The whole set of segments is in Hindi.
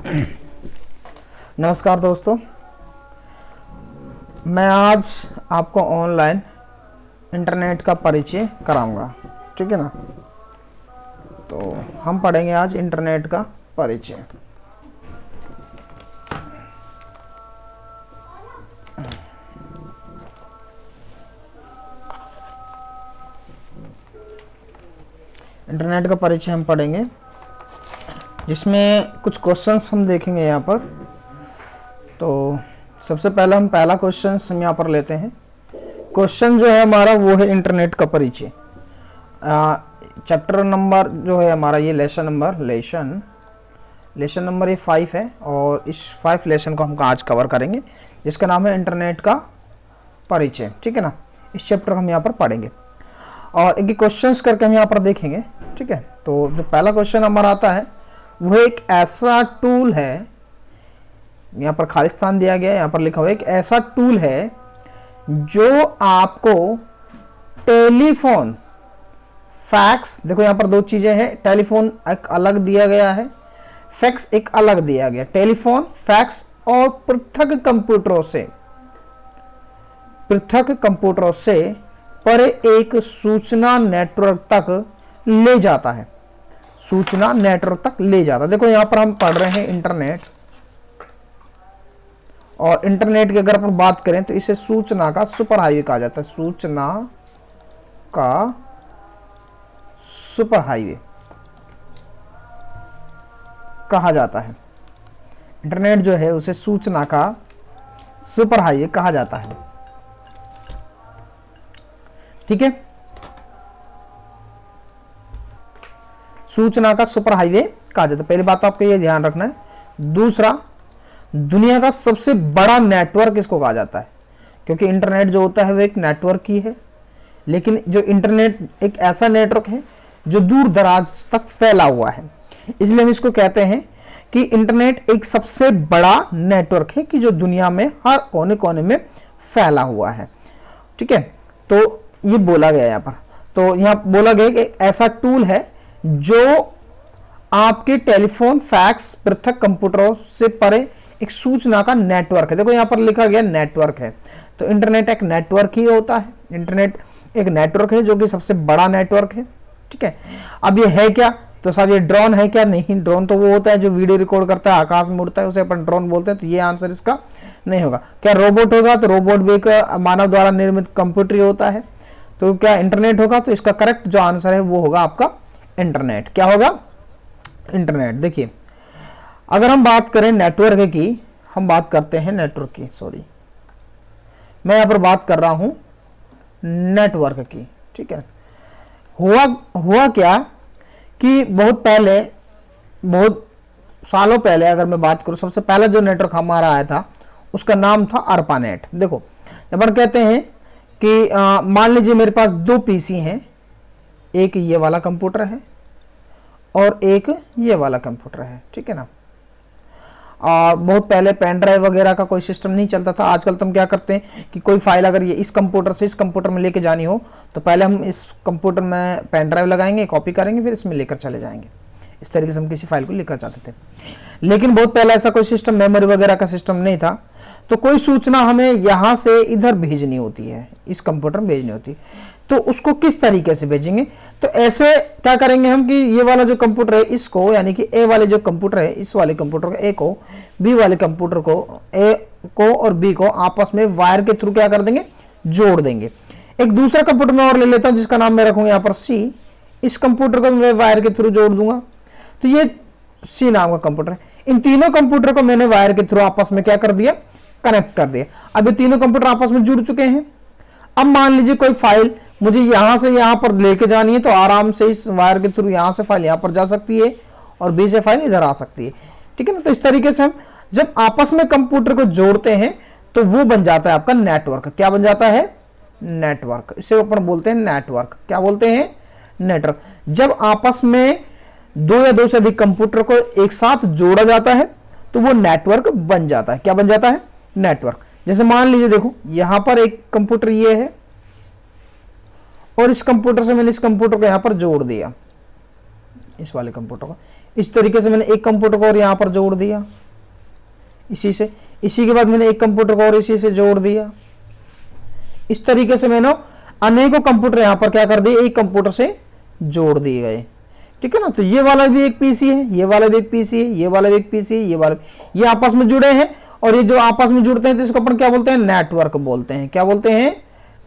नमस्कार दोस्तों, मैं आज आपको ऑनलाइन इंटरनेट का परिचय कराऊंगा। ठीक है ना। तो हम पढ़ेंगे आज इंटरनेट का परिचय। इंटरनेट का परिचय हम पढ़ेंगे, जिसमें कुछ क्वेश्चंस हम देखेंगे यहाँ पर। तो सबसे पहले हम पहला क्वेश्चन हम यहाँ पर लेते हैं। क्वेश्चन जो है हमारा वो है इंटरनेट का परिचय। चैप्टर नंबर जो है हमारा ये लेसन नंबर ये 5 है, और इस 5 लेसन को हम आज कवर करेंगे, जिसका नाम है इंटरनेट का परिचय। ठीक है ना। इस चैप्टर को हम यहाँ पर पढ़ेंगे और एक क्वेश्चंस करके हम यहाँ पर देखेंगे। ठीक है। तो जो पहला क्वेश्चन हमारा आता है वो एक ऐसा टूल है, यहाँ पर खाली स्थान दिया गया है, यहाँ पर लिखा हुआ है एक ऐसा टूल है जो आपको टेलीफोन, फैक्स, देखो यहाँ पर दो चीजें हैं, टेलीफोन एक अलग दिया गया है, फैक्स एक अलग दिया गया। टेलीफोन, फैक्स और पृथक कंप्यूटरों से परे एक सूचना नेटवर्क तक ले जाता है। सूचना नेटवर्क तक ले जाता है। देखो यहाँ पर हम पढ़ रहे हैं इंटरनेट, और इंटरनेट की अगर अपन बात करें तो इसे सूचना का सुपर हाईवे कहा जाता है। सूचना का सुपर हाईवे कहा जाता है। इंटरनेट जो है उसे सूचना का सुपर हाईवे कहा जाता है। ठीक है। सूचना का सुपर हाईवे कहा जाता है। पहली बात तो आपको ये ध्यान रखना है। दूसरा, दुनिया का सबसे बड़ा नेटवर्क इसको कहा जाता है, क्योंकि इंटरनेट जो होता है वो एक नेटवर्क ही है, लेकिन जो इंटरनेट एक ऐसा नेटवर्क है जो दूर दराज तक फैला हुआ है। इसलिए हम इसको कहते हैं कि इंटरनेट एक सबसे बड़ा नेटवर्क है कि जो दुनिया में हर कोने कोने में फैला हुआ है। ठीक है। तो ये बोला गया यहाँ पर, तो यहाँ बोला गया कि ऐसा टूल है जो आपके टेलीफोन, फैक्स, पृथक कंप्यूटरों से परे एक सूचना का नेटवर्क है। देखो यहाँ पर लिखा गया नेटवर्क है, तो इंटरनेट एक नेटवर्क ही होता है। इंटरनेट एक नेटवर्क है जो कि सबसे बड़ा नेटवर्क है। ठीक है। अब ये है क्या, तो साहब ये ड्रोन है क्या? नहीं, ड्रोन तो वो होता है जो वीडियो रिकॉर्ड करता है, आकाश में उड़ता है, उसे अपन ड्रोन बोलते हैं। तो ये आंसर इसका नहीं होगा। क्या रोबोट होगा? तो रोबोट भी एक मानव द्वारा निर्मित कंप्यूटर ही होता है। तो क्या इंटरनेट होगा? तो इसका करेक्ट जो आंसर है वो होगा आपका इंटरनेट। क्या होगा? इंटरनेट। देखिए, अगर हम बात करें नेटवर्क की, हम बात करते हैं नेटवर्क की, सॉरी मैं यहां पर बात कर रहा हूं नेटवर्क की। ठीक है। हुआ क्या कि बहुत पहले, बहुत सालों पहले अगर मैं बात करूं, सबसे पहला जो नेटवर्क हमारा आया था उसका नाम था ARPANET। देखो, जब हम कहते हैं कि मान लीजिए मेरे पास 2 पीसी हैं, एक ये वाला कंप्यूटर है और एक ये वाला कंप्यूटर है। ठीक है ना। बहुत पहले पेन ड्राइव वगैरह का कोई सिस्टम नहीं चलता था। आजकल तो हम क्या करते हैं कि कोई फाइल अगर ये इस कंप्यूटर से इस कंप्यूटर में लेके जानी हो, तो पहले हम इस कंप्यूटर में पेन ड्राइव लगाएंगे, कॉपी करेंगे, फिर इसमें लेकर चले जाएंगे। इस तरीके से हम किसी फाइल को लेकर जाते थे। लेकिन बहुत पहले ऐसा कोई सिस्टम, मेमोरी वगैरह का सिस्टम नहीं था, तो कोई सूचना हमें यहां से इधर भेजनी होती है, इस कंप्यूटर में भेजनी होती है, तो उसको किस तरीके से भेजेंगे? तो ऐसे क्या करेंगे हम कि ये वाला जो कंप्यूटर है इसको, यानी कि ए वाले जो कंप्यूटर है, इस वाले कंप्यूटर को ए को, बी वाले कंप्यूटर को, ए को और बी को आपस में वायर के थ्रू क्या कर देंगे? जोड़ देंगे। एक दूसरा कंप्यूटर मैं और ले लेता हूं जिसका नाम मैं रखूंगा यहाँ पर सी। इस कंप्यूटर को मैं वायर के थ्रू जोड़ दूंगा, तो ये सी नाम का कंप्यूटर है। इन तीनों कंप्यूटर को मैंने वायर के थ्रू आपस में क्या कर दिया? कनेक्ट कर दिया। अब ये तीनों कंप्यूटर आपस में जुड़ चुके हैं। अब मान लीजिए कोई फाइल मुझे यहां से यहां पर लेके जानी है, तो आराम से इस वायर के थ्रू यहां से फाइल यहां पर जा सकती है और बी से फाइल इधर आ सकती है। ठीक है ना। तो इस तरीके से हम जब आपस में कंप्यूटर को जोड़ते हैं तो वो बन जाता है आपका नेटवर्क। क्या बन जाता है? नेटवर्क। इसे अपन बोलते हैं नेटवर्क। क्या बोलते हैं? नेटवर्क। जब आपस में 2 या 2 से अधिक कंप्यूटर को एक साथ जोड़ा जाता है तो वो नेटवर्क बन जाता है। क्या बन जाता है? नेटवर्क। जैसे मान लीजिए, देखो यहां पर एक कंप्यूटर ये है, और इस कंप्यूटर से मैंने इस कंप्यूटर को यहां पर जोड़ दिया, इस वाले कंप्यूटर को। इस तरीके से मैंने एक कंप्यूटर को और यहां पर जोड़ दिया, इसी से, इसी के बाद मैंने एक कंप्यूटर को और इसी से जोड़ दिया। इस तरीके से मैंने अनेकों कंप्यूटर यहां पर क्या कर दिए, एक कंप्यूटर से जोड़ दिए गए। ठीक है ना। तो ये वाला भी एक पीसी है, ये वाला भी एक पीसी है, ये वाला भी एक पीसी है, ये वाला, ये आपस में जुड़े हैं। और ये जो आपस में जुड़ते हैं तो इसको अपन क्या बोलते हैं, नेटवर्क बोलते हैं। क्या बोलते हैं,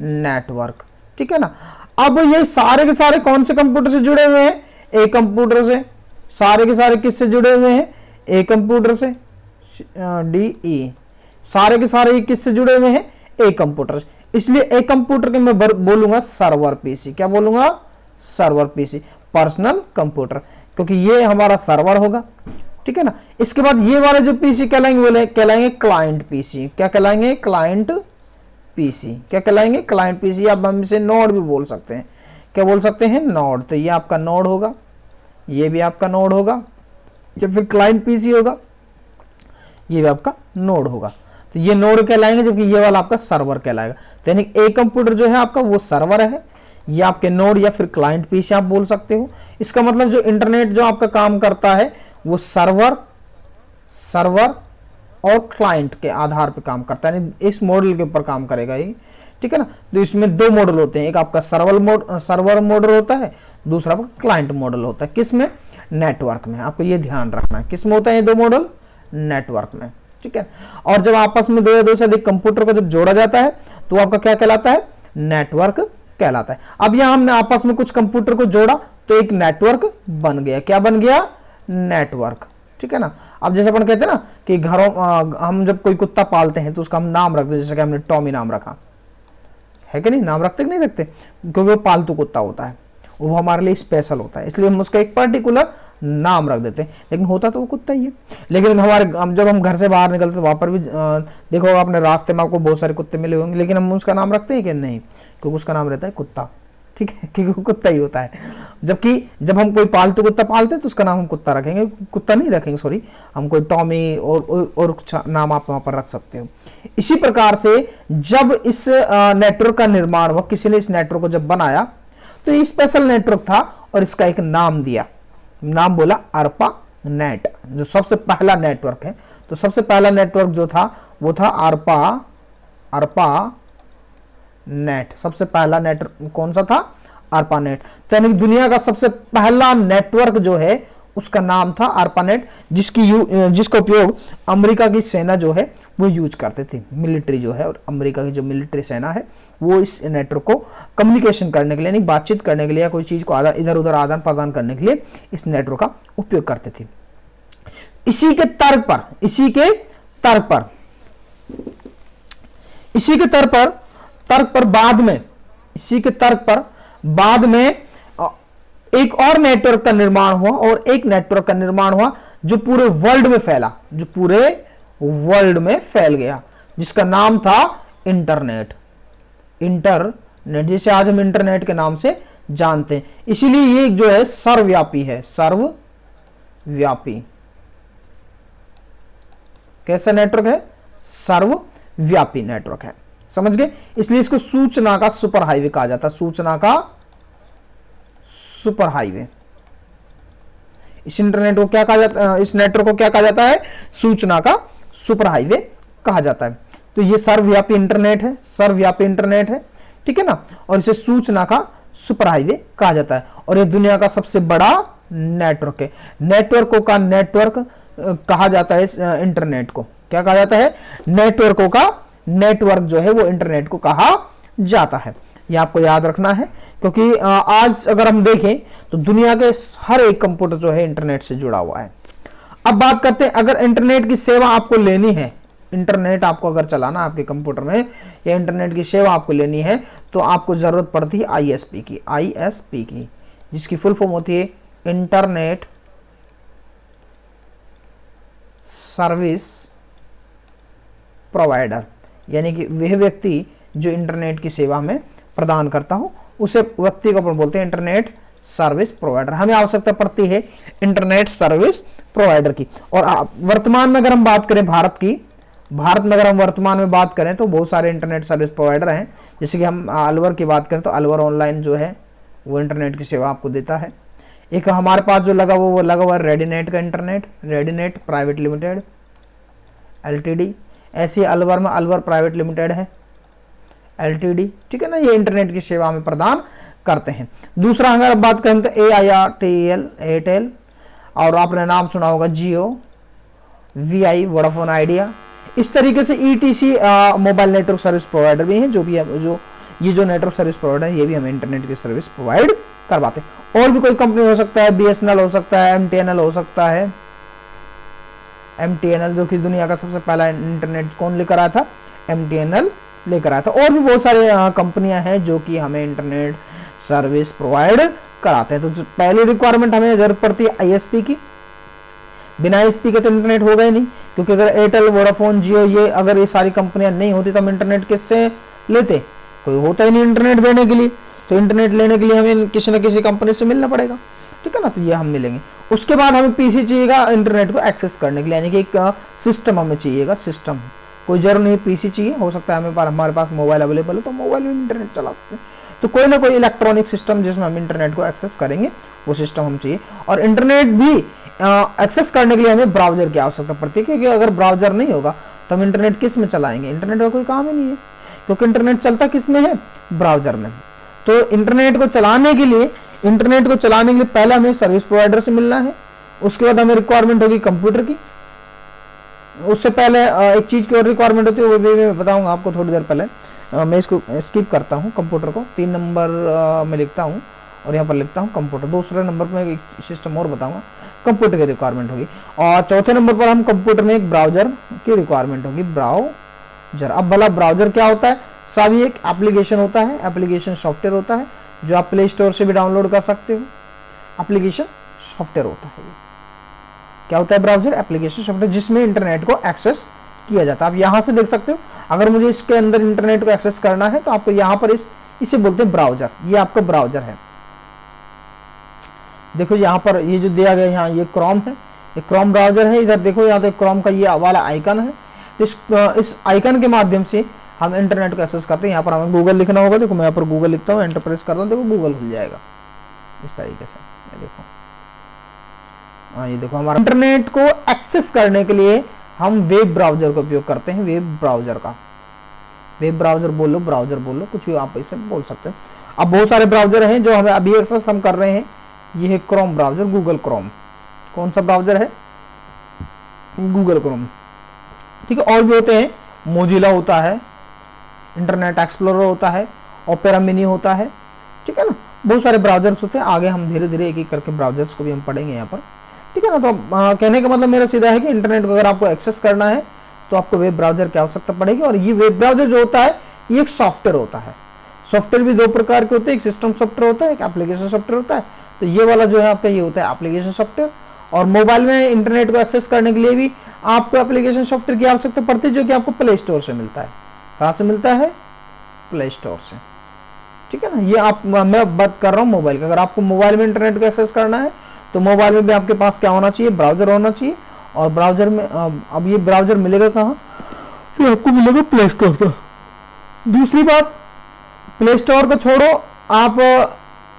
नेटवर्क। ठीक है ना। अब ये सारे के सारे कौन से कंप्यूटर से जुड़े हुए हैं, एक कंप्यूटर से। सारे के सारे किससे जुड़े हुए हैं, एक कंप्यूटर से, डी सारे के सारे किससे जुड़े हुए हैं, एक कंप्यूटर से। इसलिए एक कंप्यूटर के मैं बोलूंगा सर्वर पीसी। क्या बोलूंगा, सर्वर पीसी, पर्सनल कंप्यूटर, क्योंकि ये हमारा सर्वर होगा। ठीक है ना। इसके बाद ये वाले जो पीसी कहलाएंगे वो कहलाएंगे क्लाइंट पीसी। क्या कहलाएंगे, क्लाइंट पीसी। क्या कहलाएंगे, क्लाइंट पीसी। आप हम इसे नोड भी बोल सकते हैं। क्या बोल सकते हैं, नोड। तो ये आपका नोड होगा, ये भी आपका नोड होगा, या फिर क्लाइंट पीसी होगा, ये भी आपका नोड होगा। तो ये नोड कहलाएंगे, जबकि ये वाला आपका सर्वर कहलाएगा। तो यानी एक कंप्यूटर जो है आपका वो सर्वर है, ये आपके नोड या फिर क्लाइंट पीसी आप बोल सकते हो। इसका मतलब जो इंटरनेट जो आपका काम करता है वो सर्वर और क्लाइंट के आधार पर काम करता है, यानी इस मॉडल के ऊपर काम करेगा ये। ठीक है ना। तो इसमें दो मॉडल होते हैं, एक आपका सर्वर मॉडल होता है, दूसरा आपका क्लाइंट मॉडल होता है। किसमें, नेटवर्क में। आपको ये ध्यान रखना है, किसमें होता है ये दो मॉडल, नेटवर्क में। ठीक है। और जब आपस में दो या दो से अधिक कंप्यूटर को जब जोड़ा जाता है तो आपका क्या कहलाता है, नेटवर्क कहलाता है। अब यहां हमने आपस में कुछ कंप्यूटर को जोड़ा तो एक नेटवर्क बन गया। क्या बन गया, नेटवर्क। ठीक है ना। अब जैसे अपन कहते हैं ना कि घरों हम जब कोई कुत्ता पालते हैं तो उसका हम नाम रखते हैं, जैसे कि हमने टॉमी नाम रखा है कि नहीं, नाम रखते कि नहीं रखते, क्योंकि वो पालतू कुत्ता होता है, वो हमारे लिए स्पेशल होता है, इसलिए हम उसका एक पर्टिकुलर नाम रख देते हैं। लेकिन होता तो वो कुत्ता ही है। लेकिन जब हम घर से बाहर निकलते तो वहां पर भी देखो आपने रास्ते में आपको बहुत सारे कुत्ते मिले होंगे, लेकिन हम उसका नाम रखते हैं कि नहीं, क्योंकि उसका नाम रहता है कुत्ता। ठीक है, क्योंकि वो कुत्ता ही होता है। जबकि जब हम कोई पालतू कुत्ता पालते हैं तो उसका नाम हम कुत्ता रखेंगे, कुत्ता नहीं रखेंगे, सॉरी, हम कोई टॉमी और कुछ नाम आप वहां पर रख सकते हो। इसी प्रकार से जब इस नेटवर्क का निर्माण हुआ, किसी ने इस नेटवर्क को जब बनाया तो ये स्पेशल नेटवर्क था और इसका एक नाम दिया, नाम बोला अर्पा नेट, जो सबसे पहला नेटवर्क है। तो सबसे पहला नेटवर्क जो था वो था अर्पा नेट। सबसे पहला नेटवर्क कौन सा था, अर्पा नेट। तो यानी दुनिया का सबसे पहला नेटवर्क जो है उसका नाम था अर्पा नेट, जिसका उपयोग अमेरिका की सेना जो है वो यूज करते थे, मिलिट्री जो है, और अमेरिका की जो मिलिट्री सेना है वो इस नेटवर्क को कम्युनिकेशन करने के लिए, यानी बातचीत करने के लिए या कोई चीज को इधर उधर आदान प्रदान करने के लिए इस नेटवर्क का उपयोग करते थे। इसी के तर्क पर बाद में एक और नेटवर्क का निर्माण हुआ, और एक नेटवर्क का निर्माण हुआ जो पूरे वर्ल्ड में फैला, जो पूरे वर्ल्ड में फैल गया, जिसका नाम था इंटरनेट। जिसे आज हम इंटरनेट के नाम से जानते हैं। इसीलिए ये जो है सर्वव्यापी है, सर्वव्यापी। कैसा नेटवर्क है, सर्वव्यापी नेटवर्क है। समझ गए। इसलिए इसको सूचना का सुपर हाईवे कहा जाता है, सूचना का सुपर हाईवे। इस इंटरनेट को क्या कहा जाता है, इस नेटवर्क को क्या कहा जाता है, सूचना का सुपर हाईवे कहा जाता है। तो ये सर्वव्यापी इंटरनेट है, ठीक है ना। और इसे सूचना का सुपर हाईवे कहा जाता है, और ये दुनिया का सबसे बड़ा नेटवर्क है। नेटवर्कों का नेटवर्क कहा जाता है इस इंटरनेट को। क्या कहा जाता है, नेटवर्कों का नेटवर्क जो है वो इंटरनेट को कहा जाता है। ये आपको याद रखना है, क्योंकि आज अगर हम देखें तो दुनिया के हर एक कंप्यूटर जो है इंटरनेट से जुड़ा हुआ है। अब बात करते हैं, अगर इंटरनेट की सेवा आपको लेनी है, इंटरनेट आपको अगर चलाना आपके कंप्यूटर में, या इंटरनेट की सेवा आपको लेनी है, तो आपको जरूरत पड़ती है आईएसपी की, जिसकी फुल फॉर्म होती है इंटरनेट सर्विस प्रोवाइडर, यानी कि वह व्यक्ति जो इंटरनेट की सेवा में प्रदान करता हो उसे व्यक्ति को अपन बोलते हैं इंटरनेट सर्विस प्रोवाइडर। हमें आवश्यकता पड़ती है इंटरनेट सर्विस प्रोवाइडर की। और वर्तमान में अगर हम बात करें भारत में अगर हम वर्तमान में बात करें तो बहुत सारे इंटरनेट सर्विस प्रोवाइडर हैं। जैसे कि हम अलवर की बात करें तो अलवर ऑनलाइन जो है वो इंटरनेट की सेवा आपको देता है। एक हमारे पास जो लगा हुआ है रेडीनेट का इंटरनेट, रेडीनेट प्राइवेट लिमिटेड, एलटीडी। ऐसी अलवर में अलवर प्राइवेट लिमिटेड है एलटीडी, ठीक है ना। ये इंटरनेट की सेवा हमें प्रदान करते हैं। दूसरा अगर बात करें तो AIRTEL एयरटेल, और आपने नाम सुना होगा जियो, VI वोडाफोन आइडिया। इस तरीके से ETC mobile network service provider भी हैं, जो भी जो ये जो नेटवर्क सर्विस प्रोवाइडर है ये भी हमें इंटरनेट की सर्विस प्रोवाइड करवाते हैं। और भी कोई कंपनी हो सकता है, BSNL हो सकता है, MTNL हो सकता है। MTNL जो कि दुनिया का सबसे पहला इंटरनेट कौन लेकर आया था, MTNL लेकर आया था। और भी बहुत सारे कंपनियां हैं जो कि हमें इंटरनेट सर्विस प्रोवाइड कराते हैं। तो पहली रिक्वायरमेंट हमें जरूरत पड़ती है ISP की। बिना ISP के तो इंटरनेट होगा ही नहीं, क्योंकि अगर एयरटेल वोडाफोन जियो ये अगर ये सारी कंपनियां नहीं होती तो हम इंटरनेट किससे लेते, कोई होता ही नहीं इंटरनेट देने के लिए। तो इंटरनेट लेने के लिए हमें किसी न किसी कंपनी से मिलना पड़ेगा, ठीक है ना। तो ये हम मिलेंगे। उसके बाद हमें PC चाहिएगा इंटरनेट को एक्सेस करने के लिए, यानी कि एक सिस्टम हमें चाहिएगा। सिस्टम कोई जरूर नहीं PC चाहिए, हो सकता है हमारे पास मोबाइल अवेलेबल है तो मोबाइल में इंटरनेट चला सकते हैं। तो कोई ना कोई इलेक्ट्रॉनिक सिस्टम जिसमें हम इंटरनेट को एक्सेस करेंगे वो सिस्टम हम चाहिए। और इंटरनेट भी एक्सेस करने के लिए हमें ब्राउजर की आवश्यकता पड़ती है, क्योंकि अगर ब्राउजर नहीं होगा तो हम इंटरनेट किस में चलाएंगे, इंटरनेट का कोई काम ही नहीं है, क्योंकि इंटरनेट चलता किस में है, ब्राउजर में। तो इंटरनेट को चलाने के लिए पहले हमें सर्विस प्रोवाइडर से मिलना है। उसके बाद हमें रिक्वायरमेंट होगी कंप्यूटर की। उससे पहले एक चीज की और रिक्वायरमेंट होती है, वो भी मैं बताऊंगा आपको थोड़ी देर पहले। मैं इसको स्किप करता हूँ, कंप्यूटर को 3 नंबर में लिखता हूँ और यहाँ पर लिखता हूँ कंप्यूटर। दूसरे नंबर पर मैं एक सिस्टम और बताऊंगा, कंप्यूटर की रिक्वायरमेंट होगी। और चौथे नंबर पर हम कंप्यूटर में एक ब्राउजर की रिक्वायरमेंट होगी, ब्राउजर। अब भला ब्राउजर क्या होता है, सभी एक एप्लीकेशन होता है, एप्लीकेशन सॉफ्टवेयर होता है जो आप प्ले स्टोर से भी डाउनलोड कर सकते हो। एप्लीकेशन सॉफ्टवेयर होता है, क्या होता है, ब्राउजर एप्लीकेशन सॉफ्टवेयर जिसमें इंटरनेट को एक्सेस किया जाता है। आप यहाँ से देख सकते हो, अगर मुझे इसके अंदर इंटरनेट को एक्सेस करना है तो आपको यहाँ पर इसे बोलते हैं ब्राउजर। ये आपका ब्राउजर है। देखो यहाँ पर ये जो दिया गया यहाँ ये क्रोम है, ये क्रोम ब्राउजर है। इधर देखो यहाँ पे क्रोम का ये वाला आइकन है। इस आइकन के माध्यम से हम इंटरनेट को एक्सेस करते हैं। यहाँ पर हमें गूगल लिखना होगा। देखो मैं यहाँ पर गूगल लिखता हूँ, एंटर प्रेस करता हूँ, देखो गूगल खुल जाएगा इस तरीके से। ये देखो, हाँ ये देखो हमारा इंटरनेट को एक्सेस करने के लिए हम वेब ब्राउजर का उपयोग करते हैं। वेब ब्राउजर का, वेब ब्राउजर बोलो, ब्राउजर बोलो, कुछ भी आप इसे बोल सकते हैं। अब बहुत सारे ब्राउजर हैं जो हमें अभी एक्सेस हम कर रहे हैं। ये है क्रोम ब्राउजर, गूगल क्रोम। कौन सा ब्राउजर है, गूगल क्रोम, ठीक है। और भी होते हैं, मोजिला होता है, इंटरनेट एक्सप्लोरर होता है, ओपेरा मिनी होता है, ठीक है ना। बहुत सारे ब्राउजर्स होते हैं। आगे हम धीरे धीरे एक एक करके ब्राउजर्स को भी हम पढ़ेंगे यहाँ पर, ठीक है ना। तो कहने का मतलब मेरा सीधा है कि इंटरनेट को अगर आपको एक्सेस करना है तो आपको वेब ब्राउजर की आवश्यकता पड़ेगी। और ये वेब ब्राउजर जो होता है ये एक सॉफ्टवेयर होता है। सॉफ्टवेयर भी 2 प्रकार के होते हैं, एक सिस्टम सॉफ्टवेयर होता है, एक एप्लीकेशन सॉफ्टवेयर होता है। तो ये वाला जो है आपका ये होता है एप्लीकेशन सॉफ्टवेयर। और मोबाइल में इंटरनेट को एक्सेस करने के लिए भी आपको एप्लीकेशन सॉफ्टवेयर की आवश्यकता पड़ती है, जो कि आपको प्ले स्टोर से मिलता है। कहाँ से मिलता है, प्ले स्टोर से, ठीक है ना। ये आप, मैं बात कर रहा हूँ मोबाइल का। अगर आपको मोबाइल में इंटरनेट को एक्सेस करना है तो मोबाइल में भी आपके पास क्या होना चाहिए, ब्राउजर होना चाहिए। और ब्राउजर में अब ये ब्राउजर मिलेगा कहाँ, तो आपको मिलेगा प्ले स्टोर पर। दूसरी बात, प्ले स्टोर को छोड़ो, आप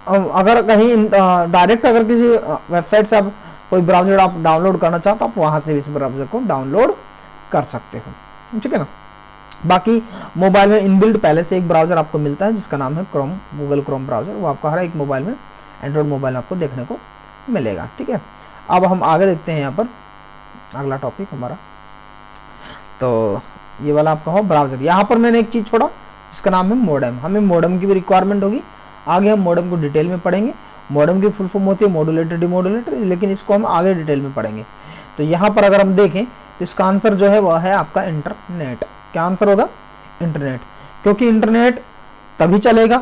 अगर कहीं डायरेक्ट अगर किसी वेबसाइट से आप कोई ब्राउजर आप डाउनलोड करना चाहो तो आप वहां से इस ब्राउजर को डाउनलोड कर सकते हो, ठीक है ना। बाकी मोबाइल में इनबिल्ट पहले से एक ब्राउजर आपको मिलता है जिसका नाम है क्रोम, गूगल क्रोम ब्राउजर। वो आपका हर एक मोबाइल में, एंड्रॉइड मोबाइल में आपको देखने को मिलेगा, ठीक है। अब हम आगे देखते हैं यहाँ पर अगला टॉपिक हमारा। तो ये वाला आपका हो ब्राउजर। यहाँ पर मैंने एक चीज छोड़ा जिसका नाम है मॉडेम। हमें मॉडेम की भी रिक्वायरमेंट होगी। आगे हम मॉडेम को डिटेल में पढ़ेंगे। मॉडेम की फुल फॉर्म होती है मॉड्यूलेटर डिमॉड्यूलेटर, लेकिन इसको हम आगे डिटेल में पढ़ेंगे। तो यहाँ पर अगर हम देखें तो इसका आंसर जो है वह है आपका इंटरनेट। क्या आंसर होगा, इंटरनेट। क्योंकि इंटरनेट तभी चलेगा,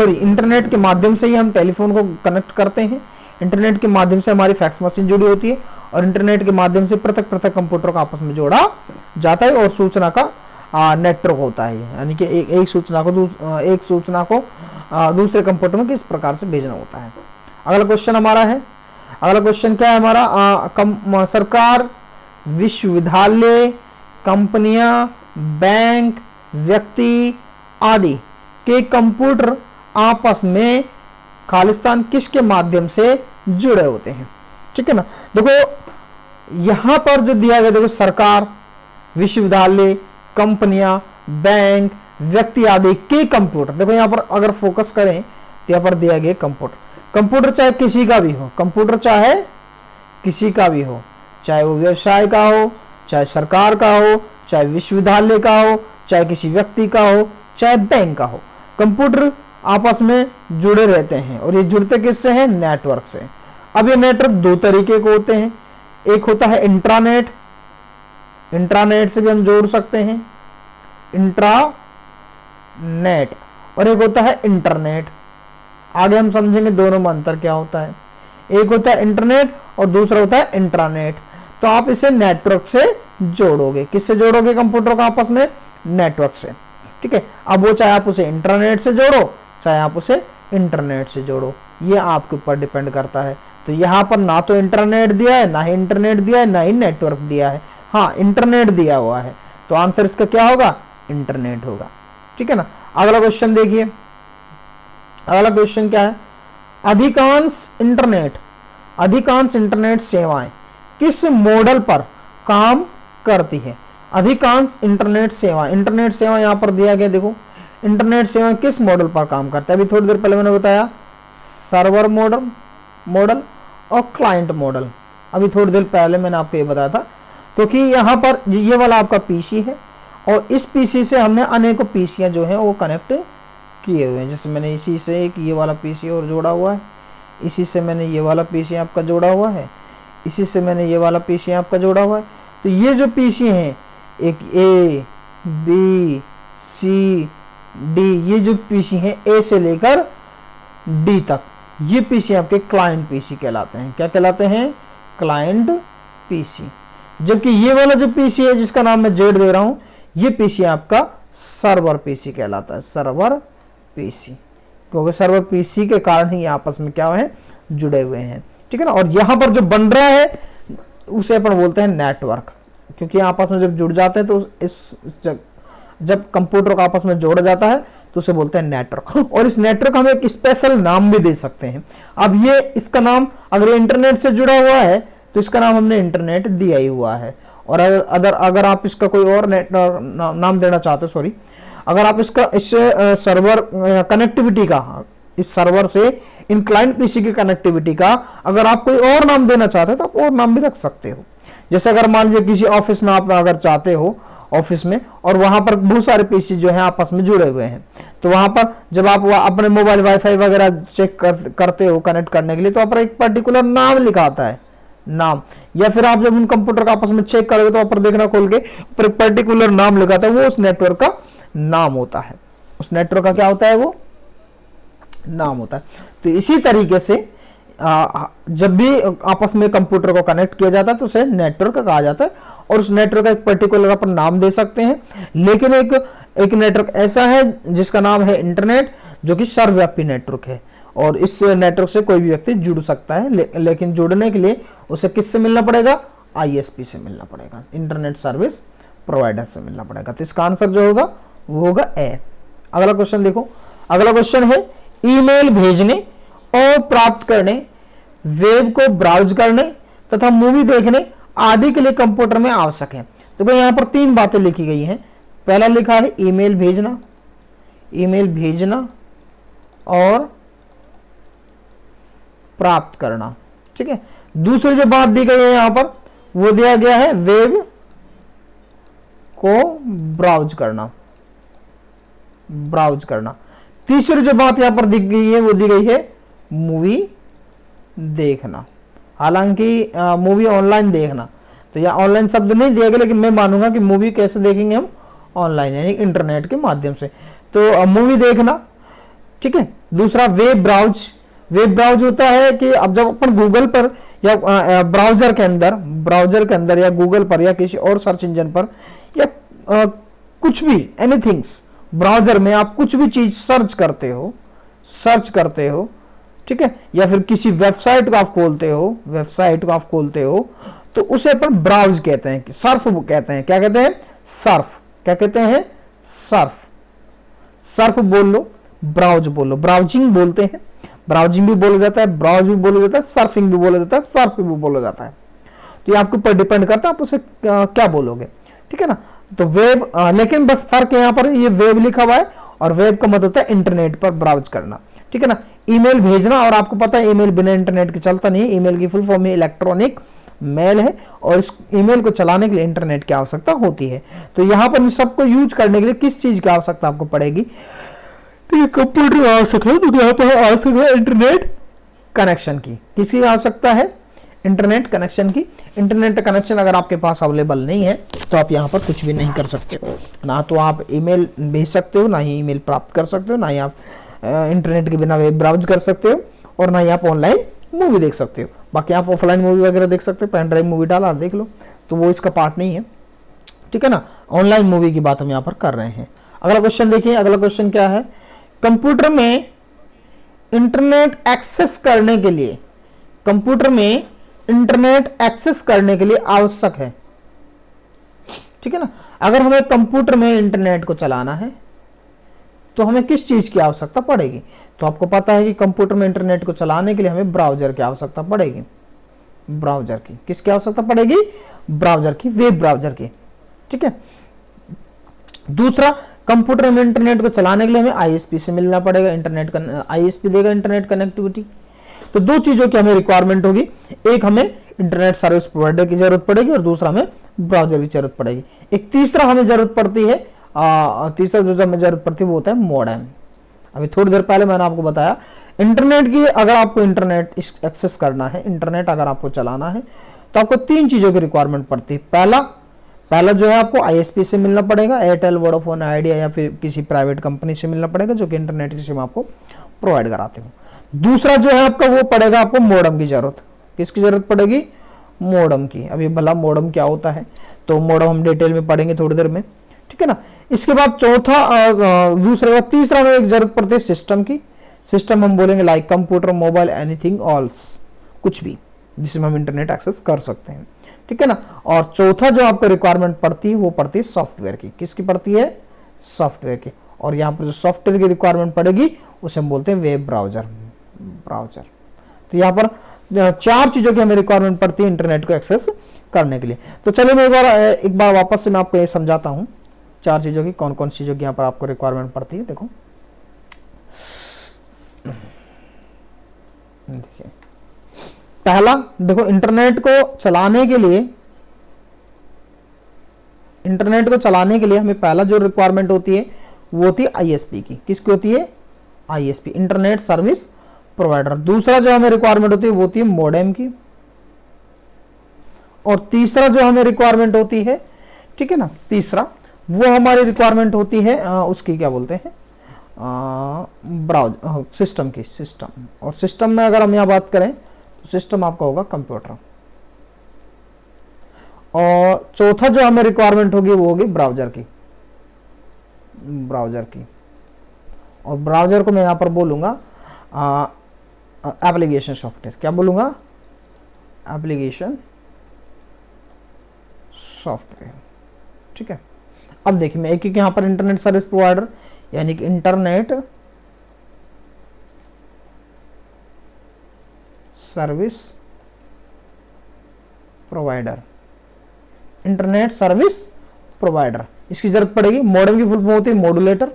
इंटरनेट के माध्यम से ही हम टेलीफोन को कनेक्ट करते हैं। इंटरनेट के माध्यम से हमारी फैक्स मशीन जुड़ी होती है और इंटरनेट के माध्यम से पृथक पृथक कंप्यूटर को आपस में जोड़ा जाता है और सूचना का नेटवर्क होता है। यानी कि एक सूचना को दूसरे कंप्यूटर में किस प्रकार से भेजना होता है। अगला क्वेश्चन हमारा है, अगला क्वेश्चन क्या है हमारा, सरकार, विश्वविद्यालय, कंपनियां, बैंक, व्यक्ति आदि के कंप्यूटर आपस में खालिस्तान किसके माध्यम से जुड़े होते हैं, ठीक है ना। देखो यहां पर जो दिया गया, देखो सरकार, विश्वविद्यालय, कंपनियां, बैंक, व्यक्ति आदि के कंप्यूटर। देखो यहाँ पर अगर फोकस करें तो यहाँ पर दिया गया कंप्यूटर। कंप्यूटर चाहे किसी का भी हो, कंप्यूटर चाहे किसी का भी हो, चाहे वो व्यवसाय का हो, चाहे सरकार का हो, चाहे विश्वविद्यालय का हो, चाहे किसी व्यक्ति का हो, चाहे बैंक का हो, कंप्यूटर आपस में जुड़े रहते हैं। और ये जुड़ते किससे हैं? नेटवर्क से। अब ये नेटवर्क दो तरीके के होते हैं, एक होता है इंट्रानेट, इंट्रानेट से भी हम जोड़ सकते हैं, इंट्रानेट, और एक होता है इंटरनेट। आगे हम समझेंगे दोनों में अंतर क्या होता है। एक होता है इंटरनेट और दूसरा होता है इंट्रानेट। तो आप इसे नेटवर्क से जोड़ोगे। किससे जोड़ोगे कंप्यूटर को आपस में? नेटवर्क से। ठीक है, अब वो चाहे आप उसे इंटरनेट से जोड़ो, चाहे आप उसे इंटरनेट से जोड़ो, ये आपके ऊपर डिपेंड करता है। तो यहाँ पर ना तो इंटरनेट दिया है, ना ही इंटरनेट दिया है, ना ही नेटवर्क दिया है। हाँ, इंटरनेट दिया हुआ है, तो आंसर इसका क्या होगा? इंटरनेट होगा। ठीक है ना। अगला क्वेश्चन देखिए, अगला क्वेश्चन क्या है? अधिकांश इंटरनेट सेवाएं किस मॉडल पर काम करती है? अधिकांश इंटरनेट सेवा यहाँ पर दिया गया। देखो इंटरनेट सेवा किस मॉडल पर काम करता है? अभी थोड़ी देर पहले मैंने बताया सर्वर मॉडल और क्लाइंट मॉडल। अभी थोड़ी देर पहले मैंने आपको ये बताया था, क्योंकि यहाँ पर ये वाला आपका पीसी है और इस पीसी से हमने अनेकों पीसीयां जो हैं वो कनेक्ट किए हुए हैं। जैसे मैंने इसी से एक ये वाला पीसी और जोड़ा हुआ है, इसी से मैंने ये वाला पीसी आपका जोड़ा हुआ है, इसी से मैंने ये वाला पीसी आपका जोड़ा हुआ है। तो ये जो पीसी हैं, एक ए बी सी डी, ये जो पीसी हैं ए से लेकर डी तक, ये पीसी आपके क्लाइंट पीसी कहलाते हैं। क्या कहलाते हैं? Client PC. जबकि ये वाला जो पीसी है जिसका नाम मैं जेड दे रहा हूं, ये पीसी आपका सर्वर पीसी कहलाता है, सर्वर पीसी, क्योंकि सर्वर पीसी के कारण ही आपस में क्या है? जुड़े हुए हैं। ठीक है ना। और यहां पर जो बन रहा है उसे अपन बोलते हैं नेटवर्क, क्योंकि आपस में जब जुड़ जाते हैं तो जब कंप्यूटर को आपस में जोड़ा जाता है तो उसे बोलते हैं नेटवर्क। और इस नेटवर्क को हम एक स्पेशल नाम भी दे सकते हैं। अब ये इसका नाम, अगर इंटरनेट से जुड़ा हुआ है तो इसका नाम हमने इंटरनेट दिया ही हुआ है। और अगर आप इसका कोई और नाम देना चाहते हो, सॉरी, अगर आप इसका इस सर्वर कनेक्टिविटी का, इस सर्वर से इन क्लाइंट पीसी की कनेक्टिविटी का अगर आप कोई और नाम देना चाहते हो तो आप और नाम भी रख सकते हो। जैसे अगर मान लीजिए किसी ऑफिस में आप अगर चाहते हो, ऑफिस में, और वहां पर बहुत सारे पीसी जो हैं आपस में जुड़े हुए हैं, तो वहां पर जब आप अपने मोबाइल वाईफाई वगैरह चेक करते हो कनेक्ट करने के लिए, तो आप एक पर्टिकुलर नाम लिखा आता है, नाम। या फिर आप जब उन कंप्यूटर का आपस में चेक करोगे तो ऊपर देखना खोल के पर्टिकुलर नाम लिखा था, वो उस नेटवर्क का नाम होता है। उस नेटवर्क का क्या होता है? वो नाम होता है। तो इसी तरीके से जब भी आपस में कंप्यूटर को कनेक्ट किया जाता है तो उसे नेटवर्क कहा जाता है, और उस नेटवर्क का एक पर्टिकुलर अपन नाम दे सकते हैं। लेकिन एक नेटवर्क ऐसा है जिसका नाम है इंटरनेट, जो कि सर्वव्यापी नेटवर्क है, और इस नेटवर्क से कोई भी व्यक्ति जुड़ सकता है। लेकिन जुड़ने के लिए उसे किससे मिलना पड़ेगा? आईएसपी से मिलना पड़ेगा, इंटरनेट सर्विस प्रोवाइडर से मिलना पड़ेगा। तो इसका आंसर जो होगा वो होगा ए। अगला क्वेश्चन देखो, अगला क्वेश्चन है ईमेल भेजने और प्राप्त करने, वेब को ब्राउज करने तथा मूवी देखने आदि के लिए कंप्यूटर में आवश्यक है। तो यहाँ पर तीन बातें लिखी गई हैं। पहला लिखा है ईमेल भेजना और प्राप्त करना। ठीक है। दूसरी जो बात दी गई है यहां पर, वो दिया गया है वेब को ब्राउज करना। तीसरी जो बात यहां पर दी गई है वो दी गई है मूवी देखना। हालांकि मूवी ऑनलाइन देखना, तो यह ऑनलाइन शब्द नहीं दिया गया, लेकिन मैं मानूंगा कि मूवी कैसे देखेंगे हम? ऑनलाइन, यानी इंटरनेट के माध्यम से। तो मूवी देखना। ठीक है। दूसरा वेब ब्राउज होता है कि अब जब अपन गूगल पर या ब्राउजर के अंदर या गूगल पर या किसी और सर्च इंजन पर या कुछ भी एनीथिंग्स, ब्राउजर में आप कुछ भी चीज सर्च करते हो, ठीक है, या फिर किसी वेबसाइट को आप खोलते हो, तो उसे अपन ब्राउज कहते हैं, सर्फ कहते हैं। क्या कहते हैं? सर्फ। क्या कहते हैं? सर्फ बोल लो, ब्राउज बोल लो, ब्राउजिंग बोलते हैं। ब्राउजिंग भी बोला जाता है, ब्राउज भी बोला जाता है, सर्फिंग भी बोला जाता है, सर्फ भी बोला जाता है। तो ये आपके ऊपर डिपेंड करता है आप उसे क्या बोलोगे। ठीक ठीक है ना। तो वेब, लेकिन बस फर्क यहाँ पर ये वेब लिखा हुआ है और वेब का मतलब होता है इंटरनेट पर ब्राउज करना, ठीक है ना। ईमेल भेजना, और आपको पता है ईमेल बिना इंटरनेट के चलता नहीं है। ईमेल की फुल फॉर्म इलेक्ट्रॉनिक मेल है और इस ईमेल को चलाने के लिए इंटरनेट की आवश्यकता होती है। तो यहाँ पर इन सबको यूज करने के लिए किस चीज की आवश्यकता आपको पड़ेगी, तो ये कंप्यूटर आवश्यक है, तो यहाँ पर आवश्यक है इंटरनेट कनेक्शन की। किसकी आवश्यकता है, इंटरनेट कनेक्शन की। इंटरनेट कनेक्शन अगर आपके पास अवेलेबल नहीं है तो आप यहाँ पर कुछ भी नहीं कर सकते हो, ना तो आप ईमेल भेज सकते हो, ना ही ईमेल प्राप्त कर सकते हो, ना ही आप इंटरनेट के बिना वेब ब्राउज कर सकते हो, और ना ही आप ऑनलाइन मूवी देख सकते हो। बाकी आप ऑफलाइन मूवी वगैरह देख सकते हो, पेन ड्राइव मूवी डाला और देख लो, तो वो इसका पार्ट नहीं है, ठीक है ना। ऑनलाइन मूवी की बात हम यहाँ पर कर रहे हैं। अगला क्वेश्चन देखिए, अगला क्वेश्चन क्या है, कंप्यूटर में इंटरनेट एक्सेस करने के लिए, कंप्यूटर में इंटरनेट एक्सेस करने के लिए आवश्यक है, ठीक है ना। अगर हमें कंप्यूटर में इंटरनेट को चलाना है तो हमें किस चीज की आवश्यकता पड़ेगी, तो आपको पता है कि कंप्यूटर में इंटरनेट को चलाने के लिए हमें ब्राउजर की आवश्यकता पड़ेगी। ब्राउजर की, किसकी आवश्यकता पड़ेगी, ब्राउजर की, वेब ब्राउजर की, ठीक है। दूसरा, कंप्यूटर में इंटरनेट को चलाने के लिए हमें आईएसपी से मिलना पड़ेगा, इंटरनेट आईएसपी देगा इंटरनेट कनेक्टिविटी। तो दो चीजों की हमें रिक्वायरमेंट होगी, एक हमें इंटरनेट सर्विस प्रोवाइडर की जरूरत पड़ेगी और दूसरा हमें ब्राउजर की जरूरत पड़ेगी। एक तीसरा हमें जरूरत पड़ती है, तीसरा जो हमें जरूरत पड़ती है वो होता है मॉडेम। अभी थोड़ी देर पहले मैंने आपको बताया, इंटरनेट की, अगर आपको इंटरनेट एक्सेस करना है, इंटरनेट अगर आपको चलाना है तो आपको तीन चीजों की रिक्वायरमेंट पड़ती है। पहला जो है आपको आईएसपी से मिलना पड़ेगा, एयरटेल, वोडाफोन, आइडिया या फिर किसी प्राइवेट कंपनी से मिलना पड़ेगा जो कि इंटरनेट की सिम आपको प्रोवाइड कराते हो। दूसरा जो है आपका वो पड़ेगा आपको मॉडेम की जरूरत। किसकी जरूरत पड़ेगी, मॉडेम की। अभी भला मॉडेम क्या होता है तो मॉडेम हम डिटेल में पढ़ेंगे थोड़ी देर में, ठीक है ना। इसके बाद तीसरा में एक जरूरत पड़ती है सिस्टम की। सिस्टम हम बोलेंगे लाइक कंप्यूटर, मोबाइल, एनीथिंग ऑल्स, कुछ भी जिसमें हम इंटरनेट एक्सेस कर सकते हैं, ठीक है ना। और चौथा जो आपको रिक्वायरमेंट पड़ती है वो पड़ती है सॉफ्टवेयर की। किसकी पड़ती है, सॉफ्टवेयर की। और यहाँ पर जो सॉफ्टवेयर की रिक्वायरमेंट पड़ेगी उसे हम बोलते हैं वेब ब्राउजर। तो यहाँ पर चार चीजों की हमें रिक्वायरमेंट पड़ती है इंटरनेट को एक्सेस करने के लिए। तो चलिए मैं एक बार वापस से मैं आपको ये समझाता हूँ चार चीजों की, कौन कौन सी चीजों की यहाँ पर आपको रिक्वायरमेंट पड़ती है। देखो देखिए, पहला देखो, इंटरनेट को चलाने के लिए हमें पहला जो रिक्वायरमेंट होती है वो होती है आईएसपी की। किसकी होती है, आईएसपी, इंटरनेट सर्विस प्रोवाइडर। दूसरा जो हमें रिक्वायरमेंट होती है वो होती है मॉडेम की। और तीसरा जो हमें रिक्वायरमेंट होती है, ठीक है ना, तीसरा वो हमारी रिक्वायरमेंट होती है उसकी क्या बोलते हैं, सिस्टम की, सिस्टम। और सिस्टम में अगर हम यहाँ बात करें तो सिस्टम आपका होगा कंप्यूटर। और चौथा जो हमें रिक्वायरमेंट होगी वो होगी ब्राउजर की, और ब्राउजर को मैं यहां पर बोलूंगा एप्लीकेशन सॉफ्टवेयर। क्या बोलूंगा, एप्लीकेशन सॉफ्टवेयर, ठीक है। अब देखिए मैं एक यहां पर इंटरनेट सर्विस प्रोवाइडर यानी कि internet service provider, internet service provider, इसकी जरूरत पड़ेगी। मॉडेम की फुल फॉर्म होती है मॉड्यूलेटर,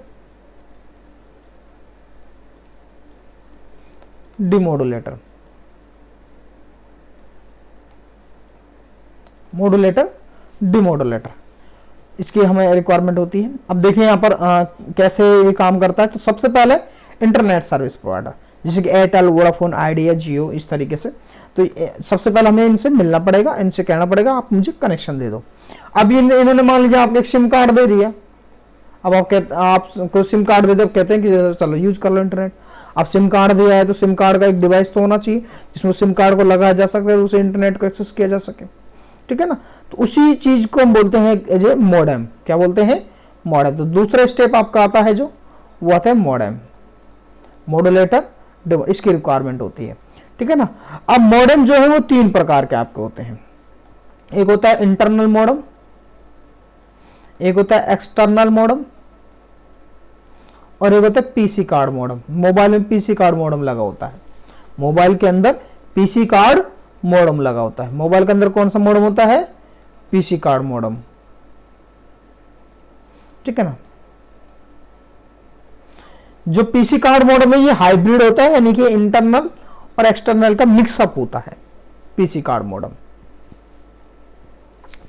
डिमॉड्यूलेटर, डिमॉड्यूलेटर, इसकी हमें रिक्वायरमेंट होती है। अब देखिए यहाँ पर कैसे ये काम करता है। तो सबसे पहले इंटरनेट सर्विस प्रोवाइडर जैसे कि एयरटेल, वोडाफोन, आइडिया, जियो, इस तरीके से। तो सबसे पहले हमें इनसे मिलना पड़ेगा, इनसे कहना पड़ेगा आप मुझे कनेक्शन दे दो। अब इन्होंने मान लीजिए आपको एक सिम कार्ड दे दिया। अब आपको सिम कार्ड दे दो, कहते हैं कि चलो यूज कर लो इंटरनेट। अब सिम कार्ड दिया है तो सिम कार्ड का एक डिवाइस तो होना चाहिए जिसमें सिम कार्ड को लगाया जा सके और उसे इंटरनेट को एक्सेस किया जा सके, ठीक है ना। तो उसी चीज को हम बोलते हैं एज ए मॉडेम। क्या बोलते हैं, मॉडेम। तो दूसरा स्टेप आपका आता है जो वो आता है मॉडेम, मॉड्यूलेटर, इसकी रिक्वायरमेंट होती है, ठीक है ना। अब मॉडेम जो है वो तीन प्रकार के आपके होते हैं। एक होता है इंटरनल मॉडेम, एक होता है एक्सटर्नल मॉडेम, और एक होता है पीसी कार्ड मॉडेम। मोबाइल में पीसी कार्ड मॉडेम लगा होता है, मोबाइल के अंदर पीसी कार्ड मॉडेम लगा होता है। मोबाइल के अंदर कौन सा मॉडेम होता है, पीसी कार्ड मॉडेम, ठीक है ना। जो पीसी कार्ड मॉडम है ये हाइब्रिड होता है, यानी कि इंटरनल और एक्सटर्नल का मिक्सअप होता है पीसी कार्ड मॉडम।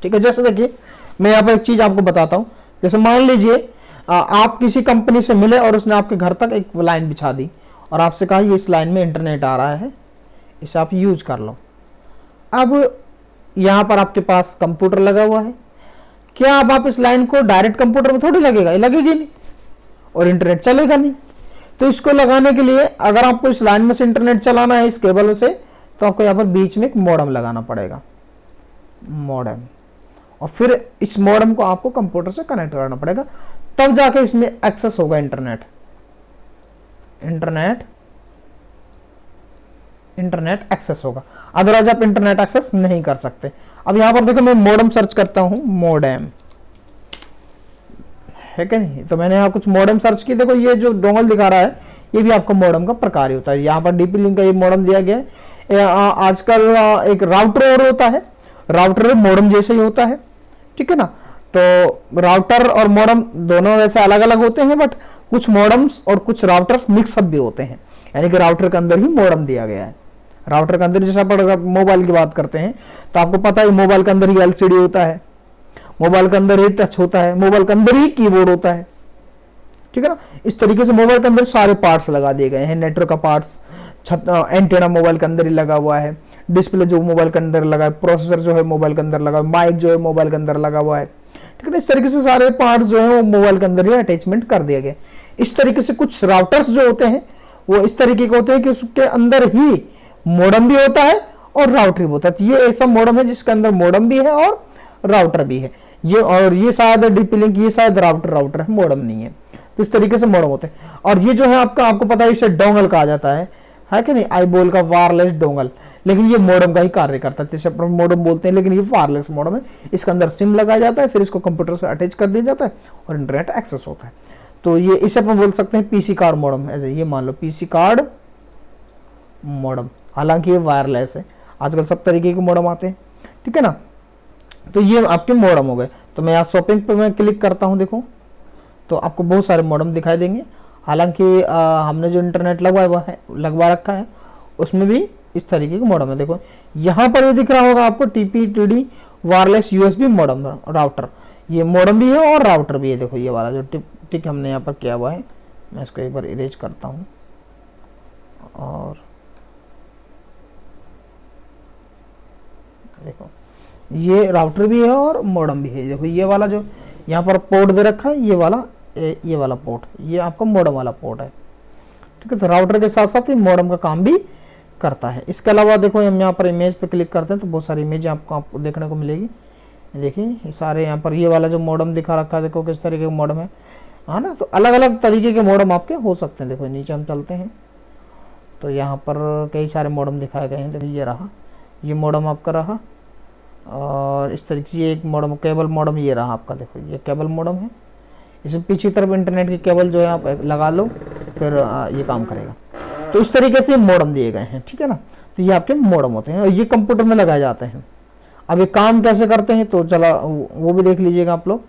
ठीक है, जैसे देखिए मैं यहाँ पर एक चीज आपको बताता हूं। जैसे मान लीजिए आप किसी कंपनी से मिले और उसने आपके घर तक एक लाइन बिछा दी और आपसे कहा ये इस लाइन में इंटरनेट आ रहा है, इसे आप यूज कर लो। अब यहां पर आपके पास कंप्यूटर लगा हुआ है, क्या अब आप इस लाइन को डायरेक्ट कंप्यूटर में थोड़ी लगेगा, लगेगी नहीं, और इंटरनेट चलेगा नहीं। तो इसको लगाने के लिए अगर आपको इस लाइन में से इंटरनेट चलाना है इस केबल से, तो आपको यहाँ पर बीच में एक मॉडेम लगाना पड़ेगा, मॉडेम, और फिर इस मॉडेम को आपको कंप्यूटर से कनेक्ट करना पड़ेगा, तब जाके इसमें एक्सेस होगा इंटरनेट एक्सेस होगा, अदरवाइज आप इंटरनेट एक्सेस नहीं कर सकते। अब यहां पर देखो मैं मॉडेम सर्च करता हूं, मॉडेम है क्या नहीं, तो मैंने यहाँ कुछ मॉडेम सर्च की। देखो ये जो डोंगल दिखा रहा है ये भी आपका मॉडेम का प्रकार ही होता है। यहाँ पर डीपी लिंक का ये मॉडेम दिया गया है। आजकल एक राउटर और होता है, राउटर मॉडेम जैसे ही होता है, ठीक है ना। तो राउटर और मॉडेम दोनों वैसे अलग अलग होते हैं, बट कुछ मॉडेम्स और कुछ राउटर्स मिक्सअप भी होते हैं, यानी कि राउटर के अंदर ही मॉडेम दिया गया है। राउटर के अंदर, जैसे आप मोबाइल की बात करते हैं तो आपको पता है मोबाइल के अंदर ही एलसीडी होता है, मोबाइल के अंदर ही टच होता है, मोबाइल के अंदर ही कीबोर्ड होता है, ठीक है ना। इस तरीके से मोबाइल के अंदर सारे पार्ट्स लगा दिए गए हैं, नेटवर्क का पार्ट्स, एंटेना मोबाइल के अंदर ही लगा हुआ है, डिस्प्ले जो मोबाइल के अंदर लगा है, प्रोसेसर जो है मोबाइल के अंदर लगा है, माइक जो है मोबाइल के अंदर लगा हुआ है, ठीक है ना। इस तरीके से सारे पार्ट्स जो है वो मोबाइल के अंदर ही अटैचमेंट कर दिया गया। इस तरीके से कुछ राउटर्स जो होते हैं वो इस तरीके के होते हैं कि उसके अंदर ही मॉडेम भी होता है और राउटर भी होता है। तो ये ऐसा मॉडेम है जिसके अंदर मॉडेम भी है और राउटर भी है। ये और ये शायद डीपी लिंक, ये शायद राउटर है, मॉडेम नहीं है। तो इस तरीके से मॉडेम होते हैं। और ये जो है आपको पता है इसे डोंगल कहा जाता है कि नहीं, आईबॉल का वायरलेस डोंगल, लेकिन ये मॉडेम का ही कार्य करता है, जैसे अपन मॉडेम बोलते हैं, लेकिन ये वायरलेस मॉडेम है। इसके अंदर सिम लगाया जाता है, फिर इसको कंप्यूटर से अटैच कर दिया जाता है और इंटरनेट एक्सेस होता है। तो ये इसे अपन बोल सकते हैं पीसी कार्ड मॉडेम। ऐसे ये मान लो पीसी कार्ड मॉडेम, हालांकि ये वायरलेस है, आजकल सब तरीके के मॉडेम आते हैं, ठीक है ना। तो ये आपके मॉडेम हो गए। तो मैं यहाँ शॉपिंग पे मैं क्लिक करता हूँ, देखो तो आपको बहुत सारे मॉडेम दिखाई देंगे। हालांकि हमने जो इंटरनेट लगवा रखा है उसमें भी इस तरीके के मॉडेम है। देखो यहाँ पर ये दिख रहा होगा आपको TPTD wireless USB modem router, ये मॉडेम भी है और राउटर भी है। देखो ये वाला जो टिक हमने यहाँ पर किया हुआ है, मैं इसको एक बार इरेज करता हूँ, और देखो ये राउटर भी है और मॉडेम भी है। देखो ये वाला जो यहाँ पर पोर्ट दे रखा है, ये वाला पोर्ट, ये आपका मॉडेम वाला पोर्ट है, ठीक है। तो राउटर के साथ साथ ये मॉडेम का काम भी करता है। इसके अलावा देखो हम यहाँ पर इमेज पे क्लिक करते हैं तो बहुत सारी इमेज आपको देखने को मिलेगी। देखिए ये सारे यहाँ पर ये वाला जो मॉडेम दिखा रखा है, देखो किस तरीके का मॉडेम है ना। तो अलग अलग तरीके के मॉडेम आपके हो सकते हैं। देखो नीचे हम चलते हैं तो यहाँ पर कई सारे मॉडेम दिखाए गए हैं। देखो ये रहा, ये मॉडेम आपका रहा, और इस तरीके से एक मॉडेम केबल मॉडेम ये रहा आपका। देखो ये केबल मॉडेम है, इसमें पीछे की तरफ इंटरनेट की केबल जो है आप लगा लो, फिर ये काम करेगा। तो इस तरीके से मॉडेम दिए गए हैं, ठीक है ना। तो ये आपके मॉडेम होते हैं और ये कंप्यूटर में लगाए जाते हैं। अब ये काम कैसे करते हैं तो चला वो भी देख लीजिएगा आप लोग।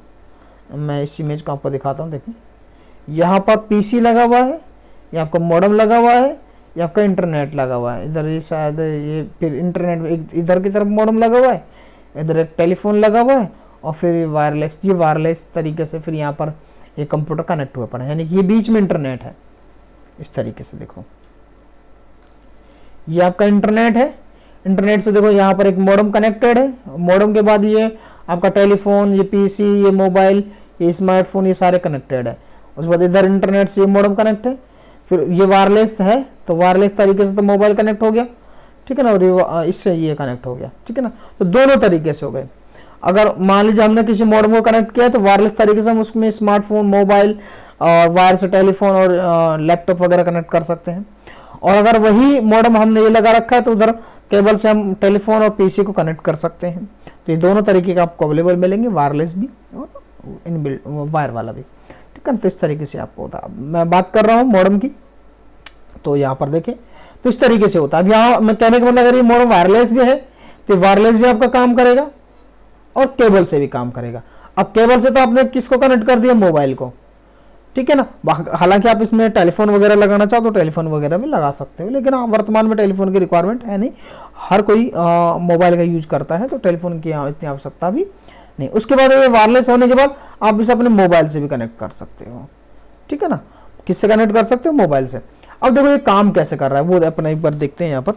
मैं इस इमेज को आपको दिखाता हूँ। देखिए यहाँ पर पीसी लगा हुआ है, ये आपका मॉडेम लगा हुआ है, ये आपका इंटरनेट लगा हुआ है। इधर ये शायद ये फिर इंटरनेट इधर की तरफ मॉडेम लगा हुआ है, इधर एक टेलीफोन लगा हुआ है, और फिर ये वायरलेस तरीके से फिर यहाँ पर ये कंप्यूटर कनेक्ट हुए पड़े, यानी कि ये बीच में इंटरनेट है। इस तरीके से देखो ये आपका इंटरनेट है। इंटरनेट से देखो यहाँ पर एक मॉडेम कनेक्टेड है, मॉडेम के बाद ये आपका टेलीफोन, ये पीसी, ये मोबाइल, ये स्मार्टफोन, ये सारे कनेक्टेड है। उसके बाद इधर इंटरनेट से ये मॉडेम कनेक्ट है, फिर ये वायरलेस है तो वायरलेस तरीके से तो मोबाइल कनेक्ट हो गया, ठीक है ना, और इससे ये कनेक्ट हो गया, ठीक है ना। तो दोनों तरीके से हो गए। अगर मान लीजिए हमने किसी मॉडेम को कनेक्ट किया तो वायरलेस तरीके से हम उसमें स्मार्टफोन, मोबाइल और वायर से टेलीफोन और लैपटॉप वगैरह कनेक्ट कर सकते हैं। और अगर वही मॉडेम हमने ये लगा रखा है तो उधर केबल से हम टेलीफोन और पीसी को कनेक्ट कर सकते हैं। तो ये दोनों तरीके का आपको अवेलेबल मिलेंगे, वायरलेस भी और इनबिल्ट वायर वाला भी, ठीक है। तो इस तरीके से आपको होता है। मैं बात कर रहा हूँ मॉडेम की, तो यहाँ पर देखें तो इस तरीके से होता है। अब यहाँ मैं कहने का मतलब अगर ये मॉडेम वायरलेस भी है तो वायरलेस भी आपका काम करेगा और केबल से भी काम करेगा। अब केबल से तो आपने किसको कनेक्ट कर दिया, मोबाइल को, ठीक है ना। हालांकि आप इसमें टेलीफोन वगैरह लगाना चाहो तो टेलीफोन वगैरह भी लगा सकते हो, लेकिन वर्तमान में टेलीफोन की रिक्वायरमेंट है नहीं, हर कोई मोबाइल का यूज करता है, तो टेलीफोन की इतनी आवश्यकता भी नहीं। उसके बाद ये वायरलेस होने के बाद आप इसे अपने मोबाइल से भी कनेक्ट कर सकते हो, ठीक है ना। किससे कनेक्ट कर सकते हो, मोबाइल से। अब देखो ये काम कैसे कर रहा है वो अपना एक बार देखते हैं यहाँ पर।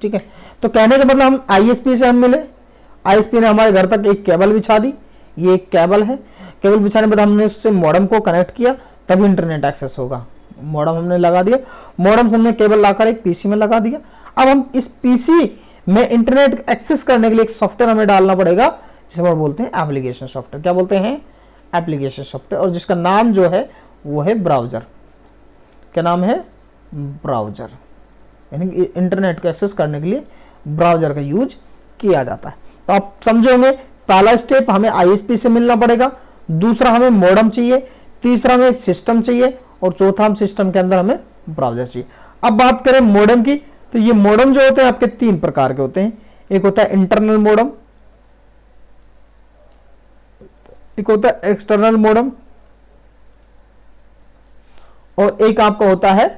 ठीक है, तो कहने का मतलब हम आईएसपी से हम मिले, आईएसपी ने हमारे घर तक एक केबल बिछा दी, ये एक केबल है, केबल बिछाने के बाद हमने उससे मॉडेम को कनेक्ट किया, तभी इंटरनेट एक्सेस होगा। मॉडेम हमने लगा दिया, मॉडेम से हमने केबल लाकर एक पीसी में लगा दिया। अब हम इस पीसी में इंटरनेट एक्सेस करने के लिए एक सॉफ्टवेयर हमें डालना पड़ेगा, जिसे हम बोलते हैं एप्लीकेशन सॉफ्टवेयर। क्या बोलते हैं, एप्लीकेशन सॉफ्टवेयर, और जिसका नाम जो है वो है ब्राउजर। क्या नाम है, ब्राउजर, यानी इंटरनेट को एक्सेस करने के लिए ब्राउजर का यूज किया जाता है। तो आप समझोगे, पहला स्टेप हमें आईएसपी से मिलना पड़ेगा, दूसरा हमें मॉडेम चाहिए, तीसरा हमें एक सिस्टम चाहिए, और चौथा हम सिस्टम के अंदर हमें ब्राउजर चाहिए। अब बात करें मॉडेम की, तो ये मॉडेम जो होते हैं आपके तीन प्रकार के होते हैं। एक होता है इंटरनल मॉडेम, एक होता है एक्सटर्नल मॉडेम, और एक आपका होता है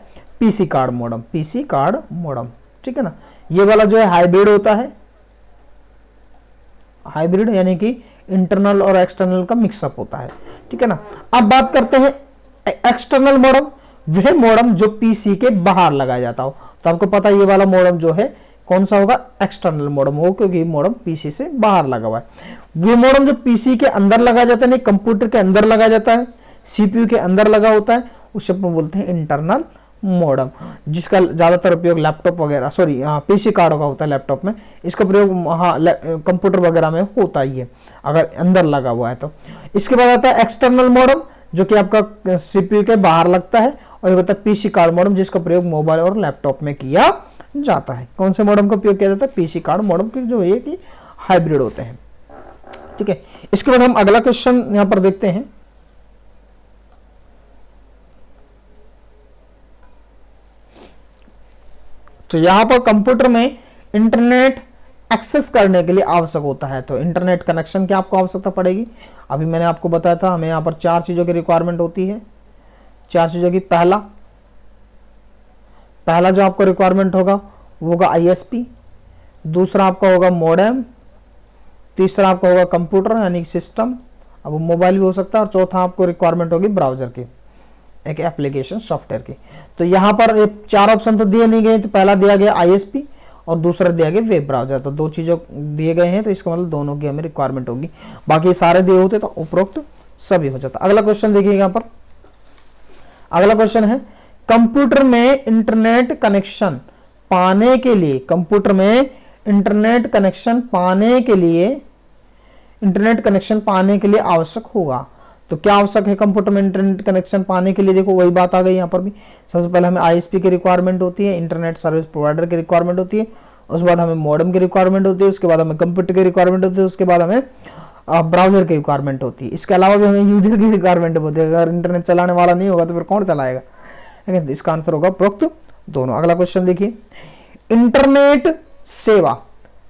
PC card modem, PC card modem, ठीक है ना। ये वाला जो है हाइब्रिड होता है, हाइब्रिड यानी कि इंटरनल और एक्सटर्नल का मिक्सअप होता है, ठीक है ना। अब बात करते हैं एक्सटर्नल मॉडेम, वह मॉडेम जो पीसी के बाहर लगाया जाता हो। तो आपको पता है ये वाला मॉडेम जो है कौन सा होगा, एक्सटर्नल मॉडेम होगा, क्योंकि मॉडेम पीसी से बाहर लगा हुआ है। वो मॉडेम जो पीसी के अंदर लगाया जाता है, नहीं कंप्यूटर के अंदर लगाया जाता है, सीपीयू के अंदर लगा होता है, उसे अपन बोलते हैं इंटरनल मॉडेम, जिसका ज्यादातर उपयोग लैपटॉप वगैरह, सॉरी पीसी कार्ड का होता है लैपटॉप में, इसका प्रयोग कंप्यूटर वगैरह में होता ही है अगर अंदर लगा हुआ है तो। इसके बाद आता है एक्सटर्नल मॉडेम, जो कि आपका सीपीयू के बाहर लगता है, और एक होता है पीसी कार्ड मॉडेम, जिसका प्रयोग मोबाइल और लैपटॉप में किया जाता है। कौन से मॉडेम का उपयोग किया जाता है, पीसी कार्ड मॉडेम के, जो ये कि हाइब्रिड होते हैं, ठीक है। इसके बाद हम अगला क्वेश्चन यहां पर देखते हैं। तो यहां पर कंप्यूटर में इंटरनेट एक्सेस करने के लिए आवश्यक होता है, तो इंटरनेट कनेक्शन की आपको आवश्यकता पड़ेगी। अभी मैंने आपको बताया था हमें यहां पर चार चीजों की रिक्वायरमेंट होती है, चार चीजों की। पहला जो आपको रिक्वायरमेंट होगा वो होगा आईएसपी, दूसरा आपका होगा मॉडेम, तीसरा आपका होगा कंप्यूटर यानी सिस्टम, अब वो मोबाइल भी हो सकता है, और चौथा आपको रिक्वायरमेंट होगी ब्राउजर की, एक एप्लीकेशन सॉफ्टवेयर की। तो यहाँ पर ये चार ऑप्शन तो दिए नहीं गए, तो पहला दिया गया आईएसपी और दूसरा दिया गया वेब ब्राउजर, तो दो चीजों दिए गए हैं, तो इसका मतलब दोनों की हमें रिक्वायरमेंट होगी। बाकी सारे दिए होते तो उपरोक्त सभी हो जाता। अगला क्वेश्चन देखिए यहाँ पर, अगला क्वेश्चन है कंप्यूटर में इंटरनेट कनेक्शन पाने के लिए, कंप्यूटर में इंटरनेट कनेक्शन पाने के लिए, इंटरनेट कनेक्शन पाने के लिए आवश्यक होगा। तो क्या आवश्यक है कंप्यूटर में इंटरनेट कनेक्शन पाने के लिए, देखो वही बात आ गई यहाँ पर भी। सबसे पहले हमें आईएसपी की रिक्वायरमेंट होती है, इंटरनेट सर्विस प्रोवाइडर की रिक्वायरमेंट होती है, उसके बाद हमें मॉडेम की रिक्वायरमेंट होती है, उसके बाद हमें कंप्यूटर की रिक्वायरमेंट होती है, उसके बाद हमें ब्राउजर की रिक्वायरमेंट होती है। इसके अलावा भी हमें यूजर की रिक्वायरमेंट होती है, अगर इंटरनेट चलाने वाला नहीं होगा तो फिर कौन चलाएगा, इसका आंसर होगा उपरोक्त दोनों। अगला क्वेश्चन देखिए, इंटरनेट सेवा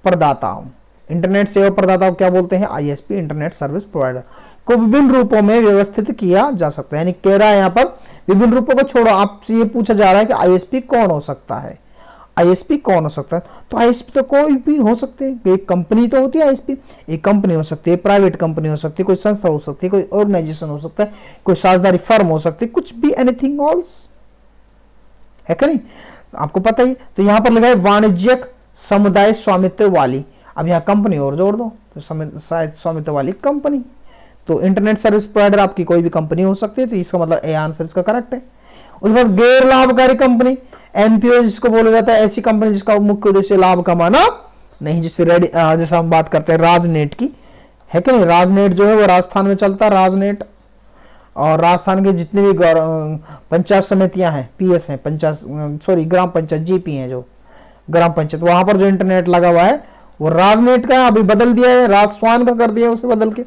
प्रदाताओं, इंटरनेट सेवा प्रदाताओं क्या बोलते हैं, आईएसपी, इंटरनेट सर्विस प्रोवाइडर, को विभिन्न रूपों में व्यवस्थित किया जा सकता है। यानी कह रहा है यहाँ पर विभिन्न रूपों को छोड़ो, आपसे ये पूछा जा रहा है कि आईएसपी कौन हो सकता है, आईएसपी कौन हो सकता है। तो आईएसपी तो कोई भी हो सकते हैं, एक कंपनी तो होती है आईएसपी, एक कंपनी हो सकती है, प्राइवेट कंपनी हो सकती है, कोई संस्था हो सकती है, कोई ऑर्गेनाइजेशन हो सकता है, कोई साझेदारी फर्म हो सकती है, कुछ भी, एनीथिंग ऑल्स, है क्या नहीं, आपको पता ही। तो यहाँ पर लगा है वाणिज्यिक समुदाय स्वामित्व वाली, अब यहाँ कंपनी और जोड़ दो तो स्वामित्व वाली कंपनी। तो इंटरनेट सर्विस प्रोवाइडर आपकी कोई भी कंपनी हो सकती है, तो इसका मतलब ए आंसर इसका करेक्ट है। उसके बाद गैर लाभकारी कंपनी, एनपीओ जिसको बोला जाता है, ऐसी कंपनी जिसका मुख्य उद्देश्य लाभ कमाना नहीं, जिससे जैसे हम बात करते हैं राजनेट की, है कि नहीं। राजनेट जो है वो राजस्थान में चलता है, राजनेट, और राजस्थान के जितनी भी पंचायत समितियां हैं, पीएस हैं, ग्राम पंचायत, जीपी हैं जो ग्राम पंचायत, वहां पर जो इंटरनेट लगा हुआ है वो राजनेट का, अभी बदल दिया है, राजस्वान का कर दिया उसे बदल के,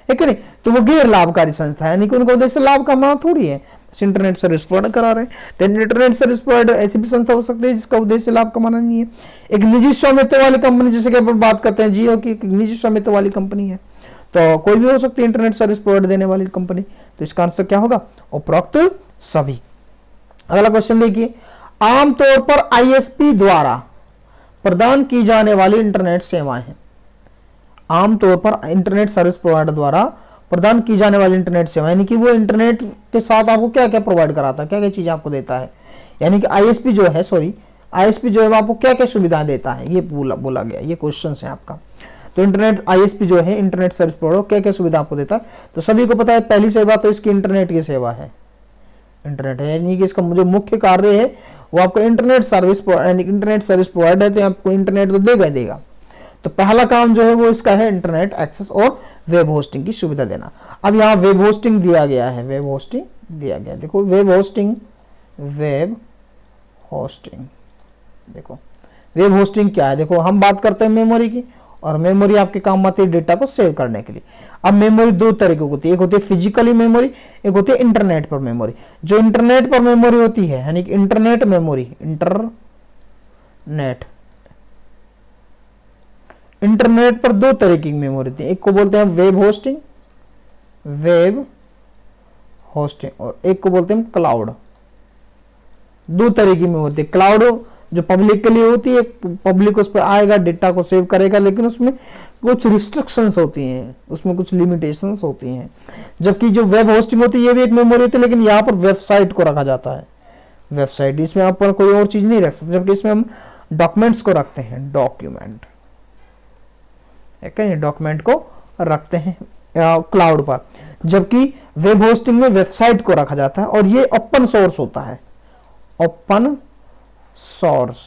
है कि नहीं। तो वो गैर लाभकारी संस्था है, यानी कि उनका उद्देश्य लाभ कमाना थोड़ी है, इस इंटरनेट सर्विस प्रोवाइडर करा रहे हैं। तो इंटरनेट सर्विस प्रोवाइडर ऐसी भी संस्था हो सकती है जिसका उद्देश्य लाभ कमाना नहीं है। एक निजी स्वामित्व वाली कंपनी, जैसे कि अपन बात करते हैं जियो की, निजी स्वामित्व वाली कंपनी है, तो कोई भी हो सकती है इंटरनेट सर्विस प्रोवाइडर देने वाली कंपनी। तो इसका आंसर क्या होगा? उपरोक्त सभी। अगला क्वेश्चन देखिए, आमतौर पर आईएसपी द्वारा प्रदान की जाने वाली इंटरनेट सेवाएं हैं। आमतौर पर इंटरनेट सर्विस प्रोवाइडर द्वारा प्रदान की जाने वाली इंटरनेट सेवा, यानी कि वो इंटरनेट के साथ आपको क्या क्या प्रोवाइड कराता है, क्या क्या चीजें आपको देता है, यानी कि आईएसपी जो है, आईएसपी जो है वो आपको क्या क्या सुविधाएं देता है, ये बोला गया, ये क्वेश्चन है आपका। तो इंटरनेट आईएसपी जो है, इंटरनेट सर्विस प्रोवाइडर, क्या क्या सुविधा आपको देता है? तो सभी को पता है, पहली सेवा तो इसकी इंटरनेट की सेवा है, इंटरनेट है, यानी कि इसका जो मुख्य कार्य है वो आपका इंटरनेट सर्विस प्रोवाइडर है, तो आपको इंटरनेट तो देगा। तो पहला काम जो है वो इसका है इंटरनेट एक्सेस और वेब होस्टिंग की सुविधा देना। अब यहाँ वेब होस्टिंग दिया गया है, देखो वेब होस्टिंग देखो वेब होस्टिंग क्या है। देखो हम बात करते हैं मेमोरी की, और मेमोरी आपके काम आती है डेटा को सेव करने के लिए। अब मेमोरी दो तरीके की होती है, एक होती है फिजिकली मेमोरी, एक होती है इंटरनेट पर मेमोरी। जो इंटरनेट पर मेमोरी होती है, यानी कि इंटरनेट मेमोरी, इंटरनेट पर दो तरीके की मेमोरी होती है, एक को बोलते हैं वेब होस्टिंग और एक को बोलते हैं क्लाउड। दो तरह की मेमोरी होती है। क्लाउड जो पब्लिक के लिए होती है, पब्लिक उस पर आएगा, डेटा को सेव करेगा, लेकिन उसमें कुछ रिस्ट्रिक्शंस होती हैं, उसमें कुछ लिमिटेशंस होती हैं। जबकि जो वेब होस्टिंग होती है ये भी एक मेमोरी होती है, लेकिन यहाँ पर वेबसाइट को रखा जाता है, वेबसाइट, इसमें आप पर कोई और चीज नहीं रख सकते। जबकि इसमें हम डॉक्यूमेंट्स को रखते हैं, डॉक्यूमेंट को रखते हैं क्लाउड पर। जबकि वेब होस्टिंग में वेबसाइट को रखा जाता है, और ये ओपन सोर्स होता है, ओपन सोर्स।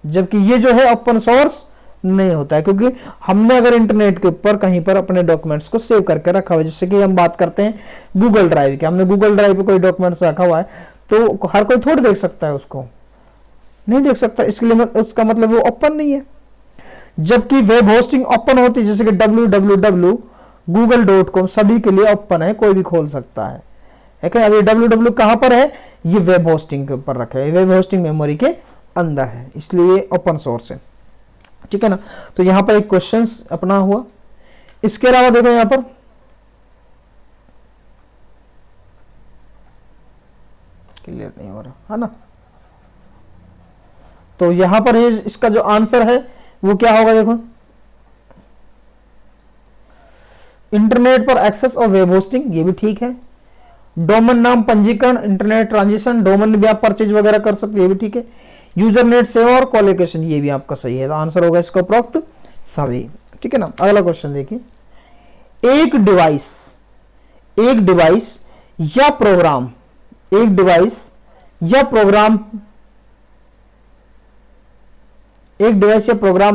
जबकि ये जो है ओपन सोर्स नहीं होता है, क्योंकि हमने अगर इंटरनेट के ऊपर कहीं पर अपने डॉक्यूमेंट्स को सेव करके रखा हुआ है, जैसे कि हम बात करते हैं गूगल ड्राइव की, हमने गूगल ड्राइव पे कोई डॉक्यूमेंट्स रखा हुआ है, तो हर कोई थोड़ी देख सकता है, उसको नहीं देख सकता, इसके लिए उसका मतलब वो ओपन नहीं है। जबकि वेब होस्टिंग ओपन होती है, जैसे कि www.google.com सभी के लिए ओपन है, कोई भी खोल सकता है। अभी www कहां पर है? ये वेब होस्टिंग के ऊपर रखा है, वेब होस्टिंग मेमोरी के अंदर है, इसलिए ओपन सोर्स है, ठीक है ना। तो यहां पर एक क्वेश्चन अपना हुआ। इसके अलावा देखो यहां पर क्लियर नहीं हो रहा है ना, तो यहां पर इसका जो आंसर है वो क्या होगा? देखो इंटरनेट पर एक्सेस और वेब होस्टिंग, ये भी ठीक है। डोमेन नाम पंजीकरण, इंटरनेट ट्रांजिशन, डोमेन भी आप परचेज वगैरह कर सकते, ये भी ठीक है। यूजर नेट सेवा और कोलोकेशन, ये भी आपका सही है। तो आंसर होगा इसका उपरोक्त सभी, ठीक है ना। अगला क्वेश्चन देखिए, एक डिवाइस या प्रोग्राम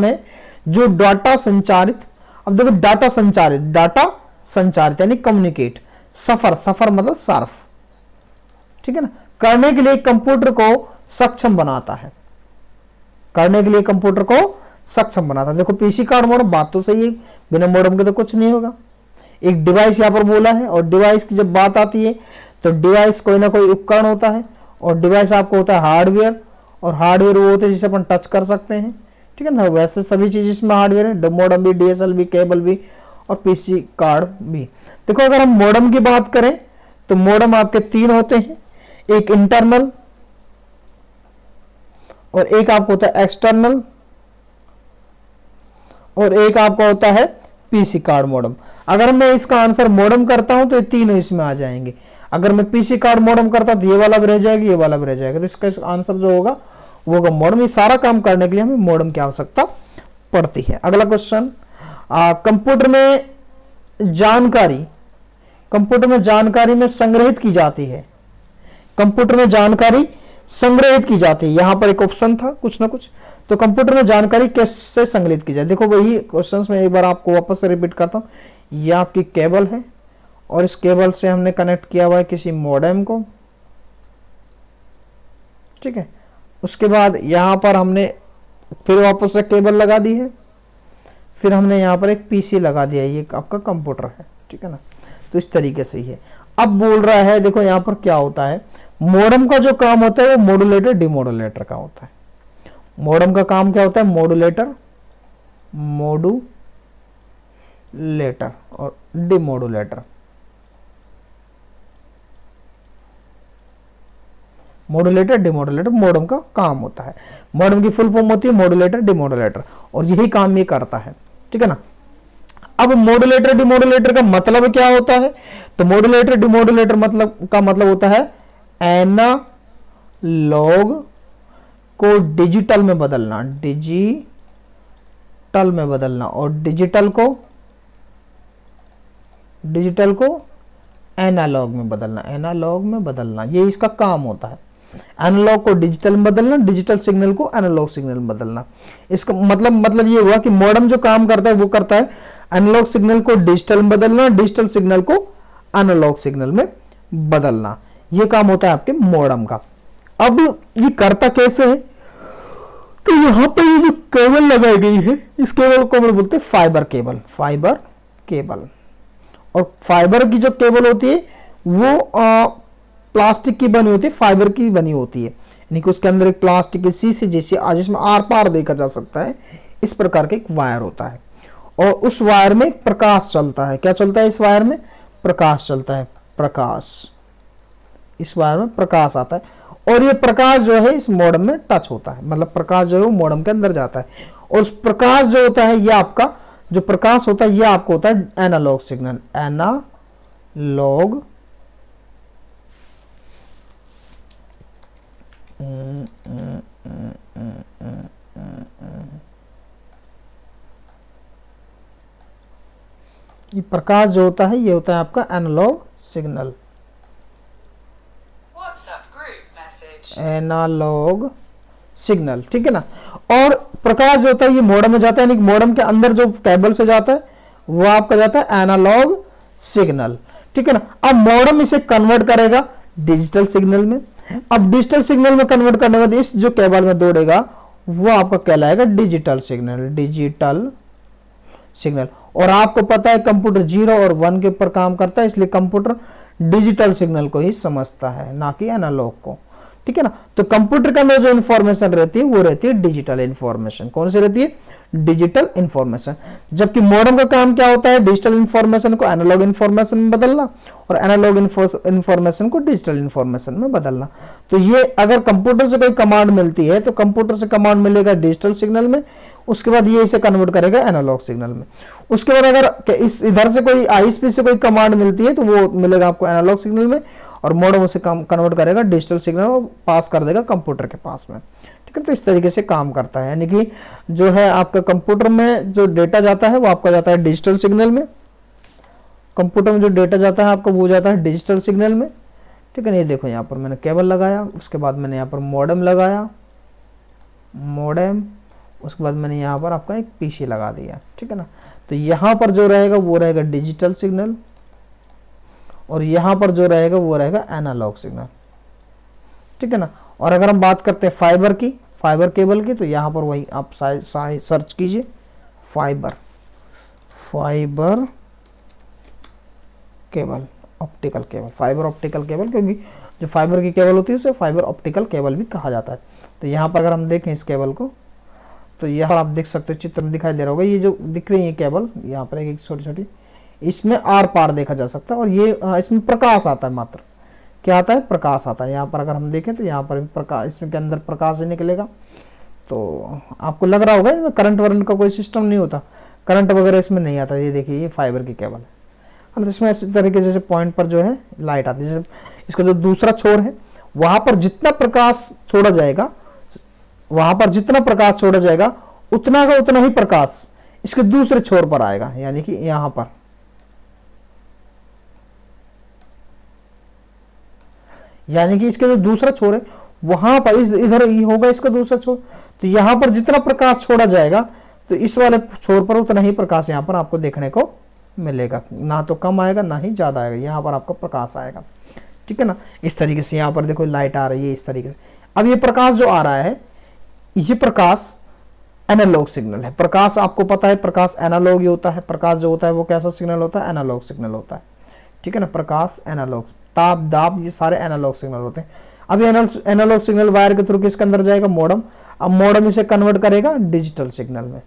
है जो डाटा संचारित, अब देखो डाटा संचारित यानी कम्युनिकेट, सफर मतलब सर्फ, ठीक है ना, करने के लिए कंप्यूटर को सक्षम बनाता है, देखो पीसी कार्ड मॉडम, बात तो सही है, बिना मॉडम के तो कुछ नहीं होगा। एक डिवाइस यहां पर बोला है, और डिवाइस की जब बात आती है तो डिवाइस कोई ना कोई उपकरण होता है, और डिवाइस आपको होता है हार्डवेयर, और हार्डवेयर वो होते हैं जिसे अपन टच कर सकते हैं, ठीक है ना। वैसे सभी चीज इसमें हार्डवेयर है, मॉडम भी, डीएसएल भी, केबल भी, और पीसी कार्ड भी। देखो अगर हम मॉडम की बात करें तो मॉडम आपके तीन होते हैं, एक इंटरनल, और एक आपको होता है एक्सटर्नल, और एक आपका होता है पीसी कार्ड मॉडम। अगर मैं इसका आंसर मॉडम करता हूं तो ये तीनों इसमें आ जाएंगे। अगर मैं पीसी कार्ड मॉडम करता तो ये वाला भी रह जाएगा, ये वाला भी रह जाएगा। तो इसका आंसर जो होगा वो होगा मॉडम। ये सारा काम करने के लिए हमें मॉडम की आवश्यकता पड़ती है। अगला क्वेश्चन, कंप्यूटर में जानकारी में संग्रहित की जाती है, यहां पर एक ऑप्शन था कुछ ना कुछ। तो कंप्यूटर में जानकारी कैसे संग्रहित की जाए, देखो वही क्वेश्चंस में एक बार आपको वापस से रिपीट करता हूं। यह आपकी केबल है, और इस केबल से हमने कनेक्ट किया हुआ है किसी मॉडेम को, ठीक है। उसके बाद यहां पर हमने फिर वापस से केबल लगा दी है, फिर हमने यहां पर एक पीसी लगा दिया, ये आपका कंप्यूटर है, ठीक है ना। तो इस तरीके से ही है। अब बोल रहा है देखो यहां पर क्या होता है, मॉडेम का जो काम होता है वो मॉड्यूलेटर डिमॉड्यूलेटर का होता है। मॉडेम का काम क्या होता है, मॉड्यूलेटर, मॉड्यूलेटर और डिमॉड्यूलेटर। मॉड्यूलेटर डिमॉड्यूलेटर मॉडेम का काम होता है। मॉडेम की फुल फॉर्म होती है मॉड्यूलेटर डिमॉड्यूलेटर, और यही काम ये करता है, ठीक है ना। अब मॉड्यूलेटर डिमॉड्यूलेटर का मतलब क्या होता है, तो मॉड्यूलेटर डिमॉड्यूलेटर मतलब का मतलब होता है एनालॉग को डिजिटल में बदलना, डिजिटल में बदलना, और डिजिटल को एनालॉग में बदलना, एनालॉग में बदलना, ये इसका काम होता है। एनालॉग को डिजिटल में बदलना, डिजिटल सिग्नल को एनालॉग सिग्नल में बदलना। इसका मतलब ये हुआ कि मॉडेम जो काम करता है वो करता है एनालॉग सिग्नल को डिजिटल में बदलना, डिजिटल सिग्नल को एनालॉग सिग्नल में बदलना, ये काम होता है आपके मॉडेम का। अब ये करता कैसे है, तो यहां पर ये जो केबल लगाई गई है इस केबल को हम बोलते हैं फाइबर केबल, फाइबर केबल। और फाइबर की जो केबल होती है वो प्लास्टिक की बनी होती है, फाइबर की बनी होती है, यानी कि उसके अंदर एक प्लास्टिक की शीशी जैसी जिसमें आर पार देखा जा सकता है, इस प्रकार का एक वायर होता है। और उस वायर में प्रकाश चलता है। क्या चलता है इस वायर में, प्रकाश चलता है, प्रकाश, इस वायर में प्रकाश आता है, और ये प्रकाश जो है इस मॉडेम में टच होता है, मतलब प्रकाश जो है वो मॉडेम के अंदर जाता है। और उस प्रकाश जो होता है ये आपका जो प्रकाश होता है ये आपको होता है एनालॉग सिग्नल, एनालॉग ये प्रकाश जो होता है ये होता है आपका एनालॉग सिग्नल, एनालॉग सिग्नल, ठीक है ना। और प्रकाश जो होता है ये मॉडेम में जाता है, यानी मॉडेम के अंदर जो केबल से जाता है वो आपका जाता है एनालॉग सिग्नल, ठीक है ना। अब मॉडेम इसे कन्वर्ट करेगा डिजिटल सिग्नल में। अब डिजिटल सिग्नल में कन्वर्ट करने के बाद इस जो केबल में दौड़ेगा वो आपका कहलाएगा डिजिटल सिग्नल, डिजिटल सिग्नल। और आपको पता है कंप्यूटर 0 और 1 के ऊपर काम करता है, इसलिए कंप्यूटर डिजिटल सिग्नल को ही समझता है, ना कि एनालॉग को, ठीक है ना। तो कंप्यूटर के अंदर जो इंफॉर्मेशन रहती है वो रहती है डिजिटल इंफॉर्मेशन। कौन सी रहती है, डिजिटल इंफॉर्मेशन। जबकि मॉडेम का काम क्या होता है, डिजिटल इंफॉर्मेशन को एनालॉग इंफॉर्मेशन में बदलना और एनालॉग इंफॉर्मेशन को डिजिटल इंफॉर्मेशन में बदलना। तो ये अगर कंप्यूटर से कोई कमांड मिलती है तो कंप्यूटर से कमांड मिलेगा डिजिटल सिग्नल में, उसके बाद ये इसे कन्वर्ट करेगा एनालॉग सिग्नल में। उसके बाद अगर इस इधर से कोई आईएसपी से कोई कमांड मिलती है तो वो मिलेगा आपको एनालॉग सिग्नल में, और मॉडेम उसे कन्वर्ट करेगा डिजिटल सिग्नल और पास कर देगा कंप्यूटर के पास में, ठीक है। तो इस तरीके से काम करता है, यानी कि जो है आपका कंप्यूटर में जो डेटा जाता है वो आपका जाता है डिजिटल सिग्नल में, कंप्यूटर में जो डेटा जाता है आपका वो जाता है डिजिटल सिग्नल में, ठीक है ना। ये देखो यहाँ पर मैंने केबल लगाया, उसके बाद मैंने यहाँ पर मॉडेम लगाया, मॉडेम, उसके बाद मैंने यहाँ पर आपका एक पीसी लगा दिया, ठीक है ना। तो यहाँ पर जो रहेगा वो रहेगा डिजिटल सिग्नल, और यहाँ पर जो रहेगा वो रहेगा एनालॉग सिग्नल, ठीक है ना। और अगर हम बात करते हैं फाइबर की, फाइबर केबल की, तो यहाँ पर वही आप सर्च कीजिए fibre, fibre cable, optical cable, fibre optical cable, क्योंकि जो फाइबर की केबल होती है उसे फाइबर ऑप्टिकल केबल भी कहा जाता है। तो यहाँ पर अगर हम देखें इस केबल को, तो यहाँ आप देख सकते हो चित्र में दिखाई दे रहा होगा, ये जो दिख रही है केबल यहाँ पर एक छोटी छोटी, इसमें आर पार देखा जा सकता है, और ये इसमें प्रकाश आता है, मात्र क्या आता है, प्रकाश आता है। यहाँ पर अगर हम देखें तो यहाँ पर प्रकाश, इसमें के अंदर प्रकाश ही निकलेगा। तो आपको लग रहा होगा इसमें करंट वरंट का कोई सिस्टम नहीं होता, करंट वगैरह इसमें नहीं आता। ये देखिए ये फाइबर की केबल है, तो इसमें इस तरीके से पॉइंट पर जो है लाइट आती है। इसका जो दूसरा छोर है वहां पर जितना प्रकाश छोड़ा जाएगा, वहां पर जितना प्रकाश छोड़ा जाएगा उतना का उतना ही प्रकाश इसके दूसरे छोर पर आएगा, यानी कि यहां पर, यानी कि इसके जो दूसरा छोर है वहां पर इधर ही होगा इसका दूसरा छोर। तो यहां पर जितना प्रकाश छोड़ा जाएगा तो इस वाले छोर पर उतना ही प्रकाश यहां पर आपको देखने को मिलेगा, ना तो कम आएगा ना ही ज्यादा आएगा, यहां पर आपको प्रकाश आएगा, ठीक है ना। इस तरीके से यहां पर देखो लाइट आ रही है इस तरीके से। अब ये प्रकाश जो आ रहा है ये प्रकाश एनालॉग सिग्नल है। प्रकाश आपको पता है प्रकाश एनालॉग ही होता है, प्रकाश जो होता है वो कैसा सिग्नल होता है, एनालॉग सिग्नल होता है, ठीक है ना, प्रकाश एनालॉग, ताप, दाब, ये सारे एनालॉग सिग्नल होते हैं। अब ये एनालॉग सिग्नल वायर के थ्रू किसके अंदर जाएगा, मॉडम। अब मॉडम इसे कन्वर्ट करेगा डिजिटल सिग्नल में।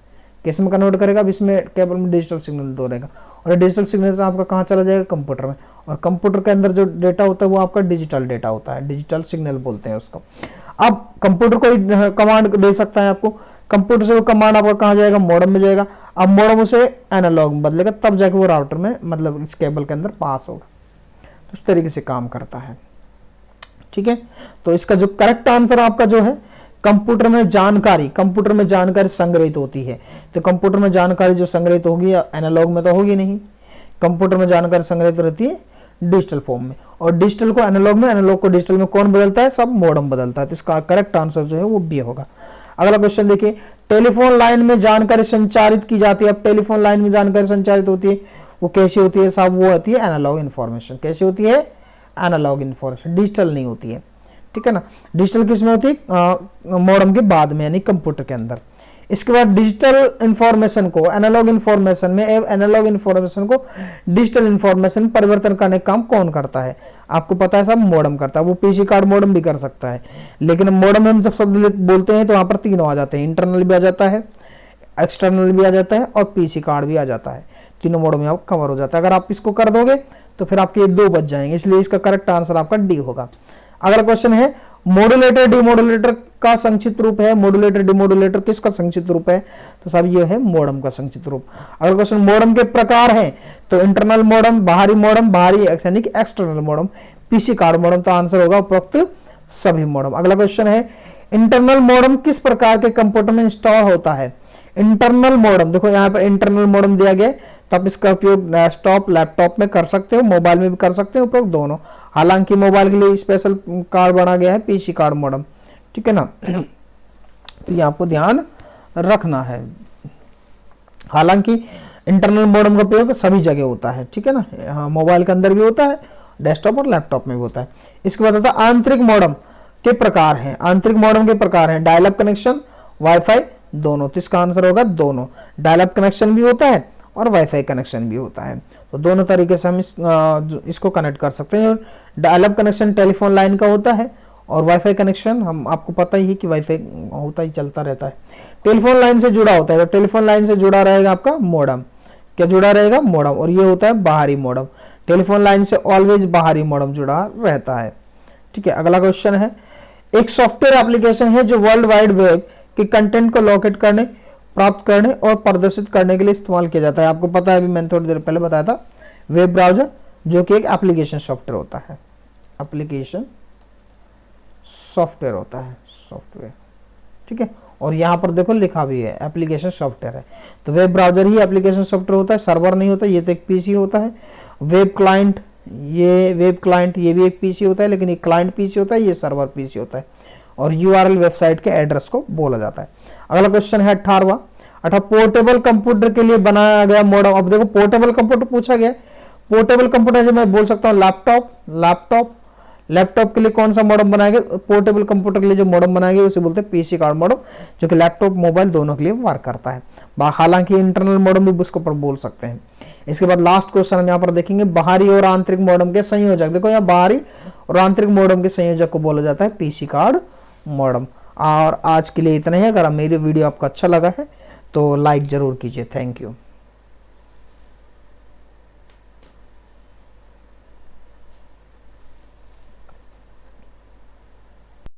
किस में कन्वर्ट करेगा, अब इसमें केबल में डिजिटल सिग्नल दौड़ेगा और डिजिटल सिग्नल से आपका कहाँ चला जाएगा, कंप्यूटर में। और कंप्यूटर के अंदर जो डेटा होता है वो आपका डिजिटल डेटा होता है, डिजिटल सिग्नल बोलते हैं उसको। अब कंप्यूटर कोई कमांड दे सकता है आपको, कंप्यूटर से वो कमांड आपका कहाँ जाएगा, मॉडम में जाएगा। अब मॉडम उसे एनालॉग में बदलेगा, तब जाके वो राउटर में मतलब इस केबल के अंदर पास होगा। तो इस तरीके से काम करता है, ठीक है। तो इसका जो करेक्ट आंसर आपका जो है, कंप्यूटर में जानकारी संग्रहित होती है। तो कंप्यूटर में जानकारी जो संग्रहित होगी एनालॉग में तो होगी नहीं, कंप्यूटर में जानकारी संग्रहित रहती है डिजिटल फॉर्म में। और डिजिटल को एनालॉग में, एनालॉग को डिजिटल में कौन बदलता है, सब मॉडम बदलता है। तो इसका करेक्ट आंसर जो है वो बी होगा। अगला क्वेश्चन देखिए, टेलीफोन लाइन में जानकारी संचारित की जाती है। अब टेलीफोन लाइन में जानकारी संचारित होती है, वो कैसी होती है साहब, वो होती है एनालॉग इन्फॉर्मेशन। कैसी होती है, एनालॉग इन्फॉर्मेशन, डिजिटल नहीं होती है, ठीक है ना। डिजिटल किस में होती है, मॉडम के बाद में, यानी कंप्यूटर के अंदर। इसके बाद डिजिटल इंफॉर्मेशन को एनालॉग इंफॉर्मेशन में, एनालॉग इंफॉर्मेशन को डिजिटल इंफॉर्मेशन परिवर्तन करने का काम कौन करता है, आपको पता है सब, मॉडम करता है। वो पीसी कार्ड मॉडम भी कर सकता है, लेकिन मॉडम में हम जब शब्द बोलते हैं तो वहां पर तीनों आ जाते हैं, इंटरनल भी आ जाता है, एक्सटर्नल भी आ जाता है और पीसी कार्ड भी आ जाता है। तीनों मॉडम में आप कवर हो जाता है। अगर आप इसको कर दोगे तो फिर आपके ये दो बच जाएंगे, इसलिए इसका करेक्ट आंसर आपका डी होगा। अगला क्वेश्चन है, मॉड्यूलेटर डिमॉड्यूलेटर का संक्षिप्त रूप है। मॉड्यूलेटर डिमॉड्यूलेटर किसका संक्षिप्त रूप है, तो सब ये है मॉडम का संक्षिप्त रूप। अगला क्वेश्चन, मॉडम के प्रकार हैं, तो इंटरनल मॉडम, बाहरी यानी कि external modem, PC card modem. तो आंसर होगा उपरोक्त सभी मॉडम। अगला क्वेश्चन है, इंटरनल मॉडम किस प्रकार के कंप्यूटर में इंस्टॉल होता है। इंटरनल मॉडम, देखो यहाँ पर इंटरनल मॉडम दिया गया है, तो आप इसका उपयोग डेस्कटॉप, लैपटॉप में कर सकते हो, मोबाइल में भी कर सकते हो, उपयोग दोनों। हालांकि मोबाइल के लिए स्पेशल कार्ड बना गया है, पीसी कार्ड मॉडम, ठीक है ना। तो ये आपको ध्यान रखना है। हालांकि इंटरनल मॉडम का प्रयोग सभी जगह होता है, ठीक है ना। हाँ, मोबाइल के अंदर भी होता है, डेस्कटॉप और लैपटॉप में भी होता है। इसके बाद आता है आंतरिक मॉडम के प्रकार हैं। आंतरिक मॉडम के प्रकार हैं, डायल अप कनेक्शन, वाईफाई, दोनों। तो इसका आंसर होगा दोनों, डायल अप कनेक्शन भी होता है और वाईफाई कनेक्शन भी होता है। तो दोनों तरीके से हम इसको कनेक्ट कर सकते हैं। Dial up connection telephone line का होता है और वाईफाई कनेक्शन हम आपको पता ही है कि वाईफाई होता ही चलता रहता है, टेलीफोन लाइन से जुड़ा होता है। तो टेलीफोन लाइन से जुड़ा रहेगा आपका मॉडम, क्या जुड़ा रहेगा, मॉडम। और ये होता है बाहरी मॉडम, टेलीफोन लाइन से ऑलवेज बाहरी मॉडम जुड़ा रहता है, ठीक है। अगला क्वेश्चन है, एक सॉफ्टवेयर एप्लीकेशन है जो वर्ल्ड वाइड वेब के कंटेंट को लोकेट करने, प्राप्त करने और प्रदर्शित करने के लिए इस्तेमाल किया जाता है। आपको पता है, अभी मैंने थोड़ी देर पहले बताया था, वेब ब्राउजर, जो कि एक एप्लीकेशन सॉफ्टवेयर होता है, एप्लीकेशन सॉफ्टवेयर होता है, सॉफ्टवेयर, ठीक है। और यहाँ पर देखो लिखा भी है एप्लीकेशन सॉफ्टवेयर है। तो वेब ब्राउजर ही एप्लीकेशन सॉफ्टवेयर होता है, सर्वर नहीं होता, ये तो एक पीसी होता है। वेब क्लाइंट, ये वेब क्लाइंट, ये भी एक पीसी होता है, लेकिन ये क्लाइंट पीसी होता है, ये सर्वर पीसी होता है। और यूआरएल वेबसाइट के एड्रेस को बोला जाता है। अगला क्वेश्चन है 18वां, पोर्टेबल कंप्यूटर के लिए बनाया गया मॉडम। अब देखो पोर्टेबल कंप्यूटर पूछा गया, पोर्टेबल कंप्यूटर जो मैं बोल सकता हूँ लैपटॉप के लिए कौन सा मॉडम बनाया गया, पोर्टेबल कंप्यूटर के लिए जो मॉडम बनाया गया उसे बोलते हैं पीसी कार्ड मॉडम, जो कि लैपटॉप, मोबाइल दोनों के लिए वर्क करता है। हालांकि इंटरनल मॉडम भी उसको पर बोल सकते हैं। इसके बाद लास्ट क्वेश्चन हम यहाँ पर देखेंगे, बाहरी और आंतरिक मॉडम के संयोजक। देखो यहाँ बाहरी और आंतरिक मॉडम के संयोजक को बोला जाता है पीसी कार्ड मॉडम। और आज के लिए इतना ही। अगर मेरी वीडियो आपको अच्छा लगा है तो लाइक जरूर कीजिए। Thank you.